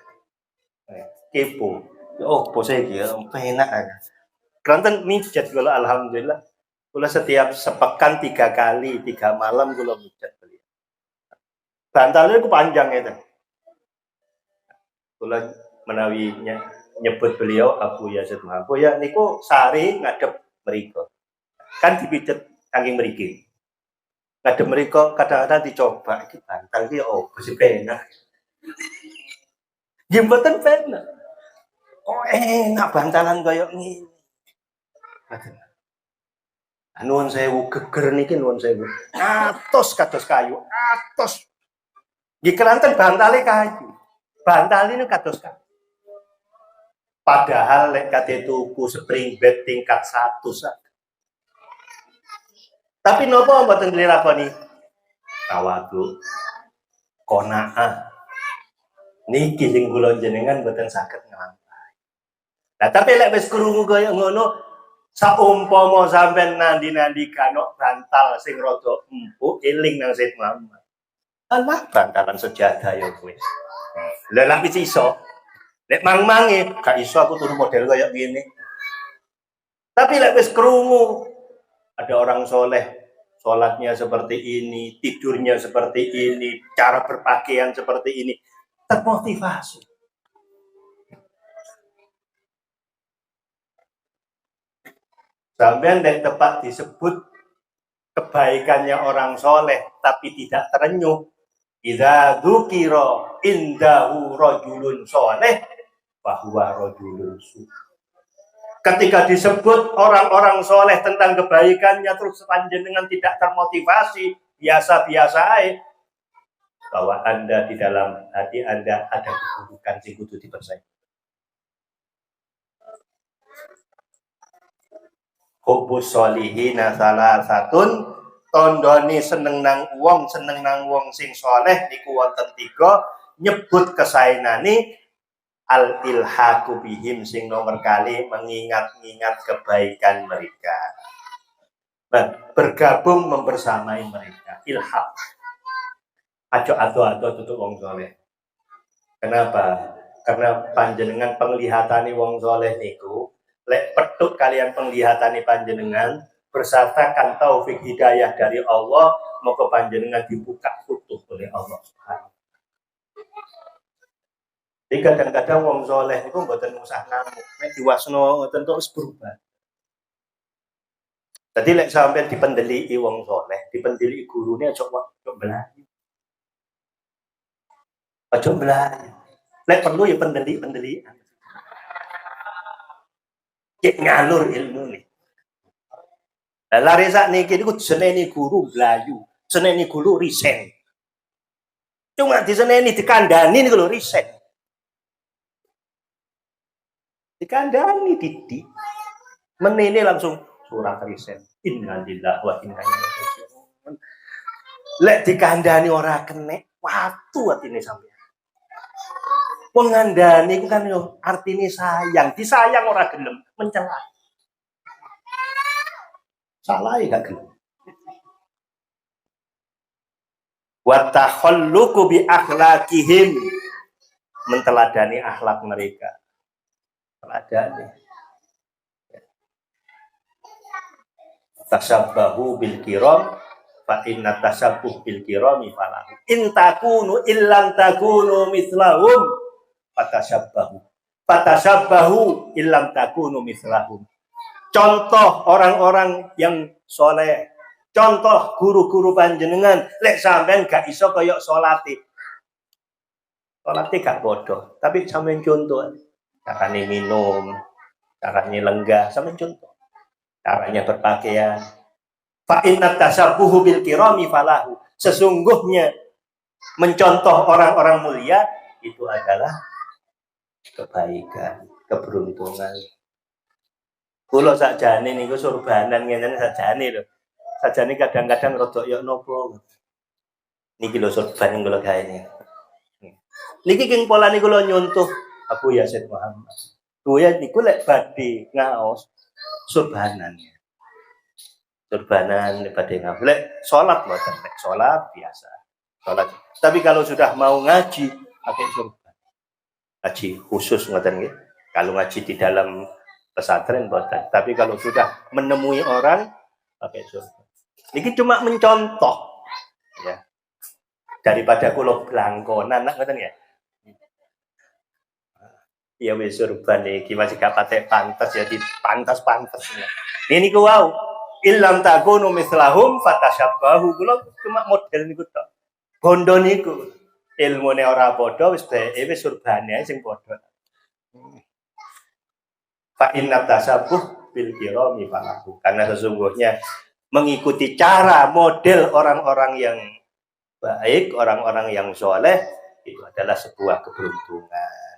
Kepo. Oh, pose iki penak aja. Kranten mijat kula alhamdulillah. Kula setiap sepekan 3 kali, 3 malam kula mijat beliau. Bantalnya ku panjang itu. Kula menawi nyebut beliau Abu Yazid Abu ya niku sari ngadep mriko. Kan dipijet saking mriki. Ngadep mriko kadang-kadang dicoba iki bantal iki oh mesti penak. Nggih mboten penak. Oh enak bantalan kaya ngene. Nuwun sewu geger niki nuwun sewu. Atos kados kayu, atos. Nggih kelanten bantale kayu. Bantal ini kados kayu. Padahal lek kate tuku spring bed tingkat 1 sak. Tapi napa mboten dilakoni? Tawadhu. Qanaah. Niki sing kula jenengan mboten saged nglampahi. Nah, tapi lek wis krungu kaya ngono, saumpama sampean nandi-nandi kanok bantal sing rada empuk eling nang Said Muhammad. Alah bantalan sejadah ya kowe. Lah lak wis iso. Lek mang-mange gak iso aku turu model kaya ngene. Tapi lek wis krungu ada orang soleh, sholatnya seperti ini, tidurnya seperti ini, cara berpakaian seperti ini, termotivasi. Sampai yang tepat disebut kebaikannya orang soleh, tapi tidak terenyuh. Idza dzukira indahu rajulun soleh, bahwa rajulun su. Ketika disebut orang-orang soleh tentang kebaikannya, terus panjenengan tidak termotivasi, biasa-biasa aja, bahwa Anda di dalam hati Anda ada keburukan sing kudu dipercaya. Hubbus solihina salah satun, tondoni seneng nang wong sing soleh niku wonten 3, nyebut kesaenani al ilhaku bihim sing nomor kali mengingat-ingat kebaikan mereka. Bergabung membersamai mereka. Ilhaq. Ajo ado-ado tutup wong soleh. Kenapa? Karena panjenengan penglihatani wong soleh niku lek petuk kalian penglihatani panjenengan bersatakan taufik hidayah dari Allah, maka panjenengan dibuka utuh oleh Allah. Jadi kadang-kadang wong soleh itu mboten usah ngamuk, nek diwasno tentu wis berubah. Jadi lek sampean dipendeli wong soleh, dipendeli gurune aja belayu. Aja belayu. Lek perlu ya pendeli. Cek ngalur ilmu nih. Lari sak niki niku seneni guru belayu, seneni guru risen. Cuma diseneni dikandani niku lho risen. Dikandani didik. Menene langsung surat risen. Innalillahi wa inna ilaihi raji'un. Lek dikandani ora kenek, watu atine sampeyan. Wong ngandani iku kan yo artine sayang, disayang ora gelem, mencela. Salah ya gak gelem. Wa takhalluqu bi akhlaqihim, menteladani akhlak mereka. Teladani. Tasabbahu bil kiram fa inna tasabbuh bil kirami falahu. In takunu illam takunu mithlahum fatasabbahu illam takunu mithlahum. Contoh orang-orang yang soleh, contoh guru-guru panjenengan, lek sampean gak iso koyok salate gak bodoh, tapi sampean contoh caranya minum, caranya lenggah, sampean contoh caranya berpakaian. Fa inna tasabbuhu bil kirami falahu, sesungguhnya mencontoh orang-orang mulia itu adalah kebaikan, keberuntungan. Kulo sakjane niku surbanan ngene sakjane lho. Sakjane kadang-kadang rada yo nopo. Niki lho surban kula gawe niki. Niki king polane kula nyuntuh Abu Yazid Muhammad. Kuwi niku lek badhe ngaos surbanan. Surbanan lek badhe ngaos. Lek salat mboten, lek salat biasa. Salat. Tapi kalau sudah mau ngaji pakai surban. Ngaji khusus ngoten nggih. Kalau ngaji di dalam pesantren boten, tapi kalau sudah menemui orang pakai surban. Ini cuma mencontoh, ya. Daripada kulo blangkonan, ngoten ya. Ya wis surban iki masih gak patek pantas ya dipantas-pantas ya. Ini ku wau, illam takunu mislahum fatashabbahu. Kulo cuma model niku tok. Bondo niku ilmune ora padha wis bae wis surbane sing padha. Fa inna tasabbuh bil kirami falahu, karena sesungguhnya mengikuti cara model orang-orang yang baik, orang-orang yang soleh itu adalah sebuah keberuntungan.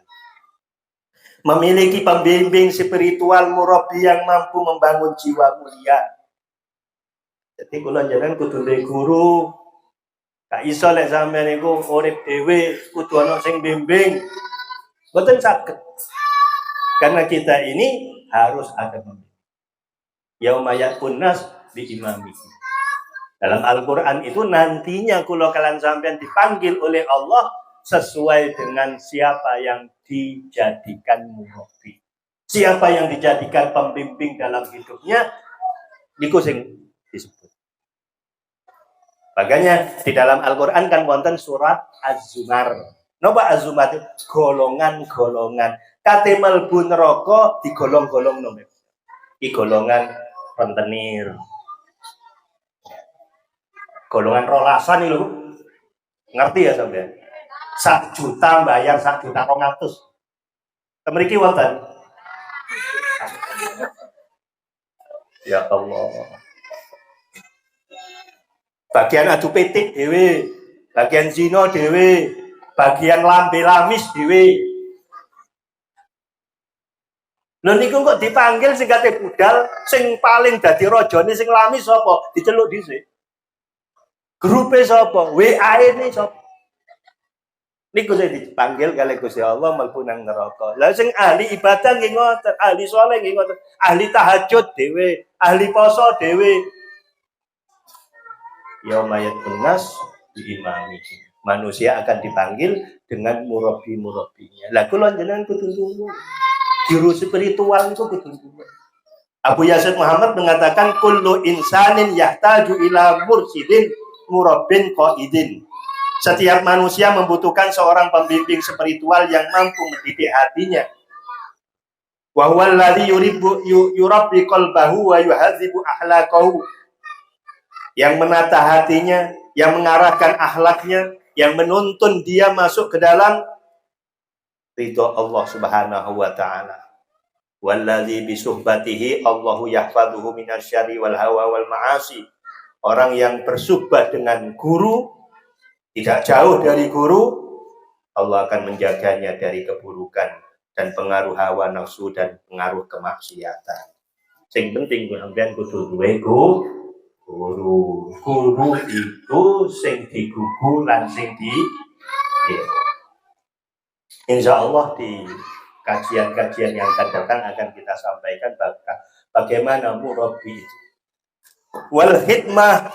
Memiliki pembimbing spiritual murabi yang mampu membangun jiwa mulia. Jadi kula jenengan kudu duwe guru. Gak iso lek sampeyan iku urip dhewe, kudu ana sing bimbing. Mboten saged. Karena kita ini harus ada pembimbing. Yauma yakun nas bi imami. Dalam Al-Qur'an itu nantinya kula kalian sampean dipanggil oleh Allah sesuai dengan siapa yang dijadikan murabbi. Siapa yang dijadikan pembimbing dalam hidupnya, niku sing disebut. Makanya di dalam Al-Qur'an kan wonten surat Az-Zumar. Napa Az-Zumar itu golongan-golongan. Kate mlebu neraka digolong-golong nomor. Iki golongan rentenir. Golongan rolasan iki lho. Ngerti ya sampean? 1 juta bayar 1 juta 200. Mriki wonten. Ya Allah. Bagian adu petik dhewe, bagian zina dhewe, bagian lambe lamis dhewe. Lho niku kok dipanggil sing kate budal, sing paling dadi rajane sing lamis sapa? Diceluk dhisik. Grupe sapa? WA-ne sapa? Niku sing dipanggil kali Gusti Allah mlebu nang neraka. Lah sing ahli ibadah nggih ngoten, ahli saleh nggih ngoten, ahli tahajud dhewe, ahli poso dhewe. Yaumayat nas diimami. Manusia akan dipanggil dengan murabi-murabinya. Lah kula jenengan kudu tunggu. Guru spiritual itu kudu tunggu. Abu Yazid Muhammad mengatakan kullu insanin yahtaju ila mursyidin murabbin qaidin. Setiap manusia membutuhkan seorang pembimbing spiritual yang mampu mendidik hatinya. Wa huwa alladhi yurabbi qalbahu wa yuhadzibu akhlaqahu. Yang menata hatinya, yang mengarahkan akhlaknya, yang menuntun dia masuk ke dalam ridho Allah Subhanahu wa taala. Walladzi bisuhbatihi Allahu yahfazuhu minasyarri wal hawa wal ma'asi. Orang yang bersuhbah dengan guru, tidak jauh dari guru, Allah akan menjaganya dari keburukan dan pengaruh hawa nafsu dan pengaruh kemaksiatan. Sing penting sampean kudu duwe guru. Guru itu sing digugu lan sing di Insya Allah di kajian-kajian yang akan datang akan kita sampaikan bagaimana murabi itu. Wal hikmah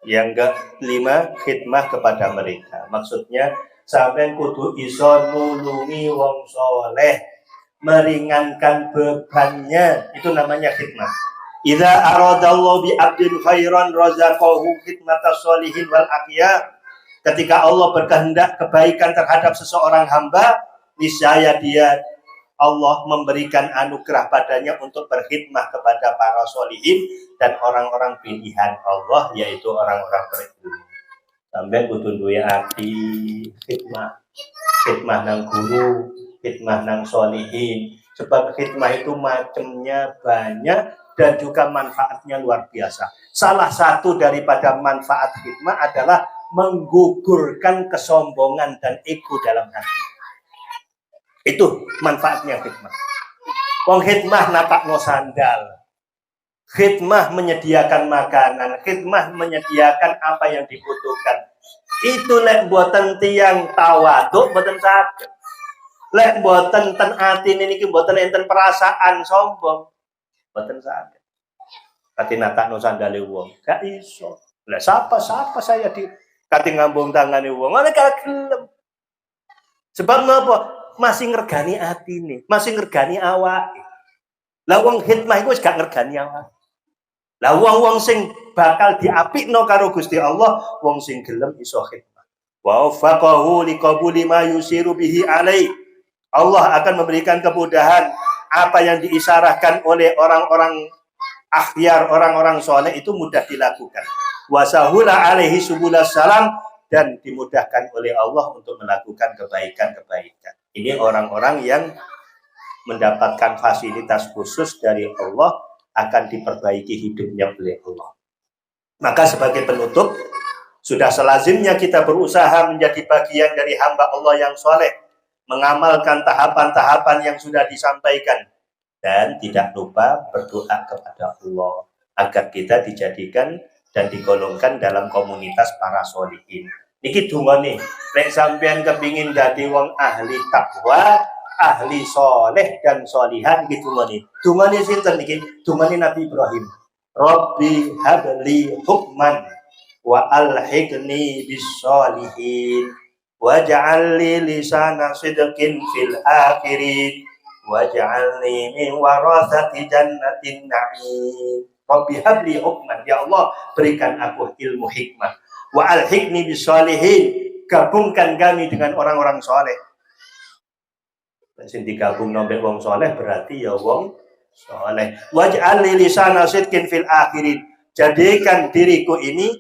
yang kelima, khidmah kepada mereka. Maksudnya sampean kudu iso nulungi wong soleh, meringankan bebannya, itu namanya khidmah. Idza aradallahu bi abdin khairan razaqahu khidmatas sholihin wal aqyar. Ketika Allah berkehendak kebaikan terhadap seseorang hamba, niscaya dia Allah memberikan anugerah padanya untuk berkhidmah kepada para sholihin dan orang-orang pilihan Allah, yaitu orang-orang berilmu. Sampai kudu duwe ati khidmah nang guru, khidmah nang sholihin. Sebab khidmah itu macamnya banyak dan juga manfaatnya luar biasa. Salah satu daripada manfaat khidmah adalah menggugurkan kesombongan dan ego dalam hati. Itu manfaatnya khidmah. Wong khidmah napakno sandal, khidmah menyediakan makanan, khidmah menyediakan apa yang dibutuhkan. Itu lek mboten tiyang tawaduk mboten saged. Lek mboten ten atine niki mboten enten perasaan sombong, mboten saged. Kati natakno sandale wong, gak iso. Lah sapa saya di kati ngambung tangane wong, ana gak gelem. Sebab napa? Masih ngergani atine, masih ngergani awake. Lah wong khidmah iku wis gak ngergani awake. Lah wong-wong sing bakal diapikno karo Gusti Allah, wong sing gelem iso khidmah. Wa faqahu liqabuli ma yusiru bihi alai. Allah akan memberikan kemudahan apa yang diisarahkan oleh orang-orang akhyar, orang-orang soleh itu mudah dilakukan. Wa sahula alaihi subulas salam, dan dimudahkan oleh Allah untuk melakukan kebaikan-kebaikan. Ini orang-orang yang mendapatkan fasilitas khusus dari Allah, akan diperbaiki hidupnya oleh Allah. Maka sebagai penutup, sudah selazimnya kita berusaha menjadi bagian dari hamba Allah yang soleh, mengamalkan tahapan-tahapan yang sudah disampaikan, dan tidak lupa berdoa kepada Allah agar kita dijadikan dan digolongkan dalam komunitas para sholihin. Niki dungane, nek sampean kepingin dadi wong ahli takwa, ahli soleh dan solihan, niki dungane. Dungane sinten niki? Dungane Nabi Ibrahim. Rabbi habli hukman wa alhiqni bis sholihin waj'al li lisana sidqin fil akhirin waj'alni min warathati jannatin na'im. Rabbi habli hukman, ya Allah berikan aku ilmu hikmah, wa alhiqni bisolihin, gabungkan kami dengan orang-orang soleh. Sing digabung nombek wong soleh berarti ya wong soleh. Waj'al li lisana sidqin fil akhirin, jadikan diriku ini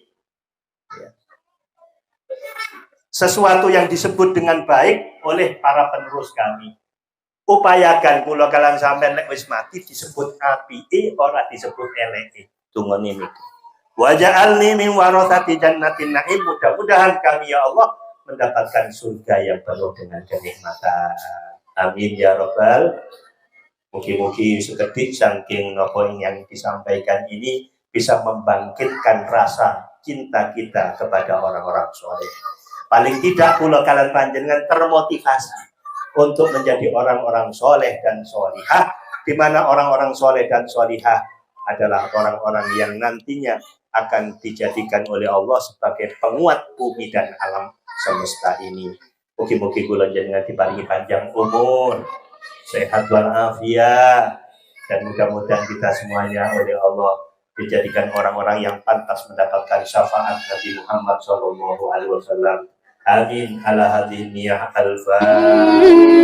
sesuatu yang disebut dengan baik oleh para penerus kami. Upayakan kula kalian sampean nek wis mati disebut apike ora disebut eleke. Tungone niku. Wa ja'alni min warathati jannatin na'im. Mudah-mudahan kami ya Allah mendapatkan surga yang penuh dengan kenikmatan. Amin ya rabbal. Mugi-mugi seketik saking nopo yang disampaikan ini bisa membangkitkan rasa cinta kita kepada orang-orang soleh. Paling tidak kula kalian panjenengan termotivasi untuk menjadi orang-orang soleh dan solihah, di mana orang-orang soleh dan solihah adalah orang-orang yang nantinya akan dijadikan oleh Allah sebagai penguat bumi dan alam semesta ini. Mugi-mugi kula jenengan diparingi panjang umur, sehat walafiat, dan mudah-mudahan kita semuanya oleh Allah dijadikan orang-orang yang pantas mendapatkan syafaat Nabi Muhammad SAW. Amin ala hadhihi niyah al-Fatihah.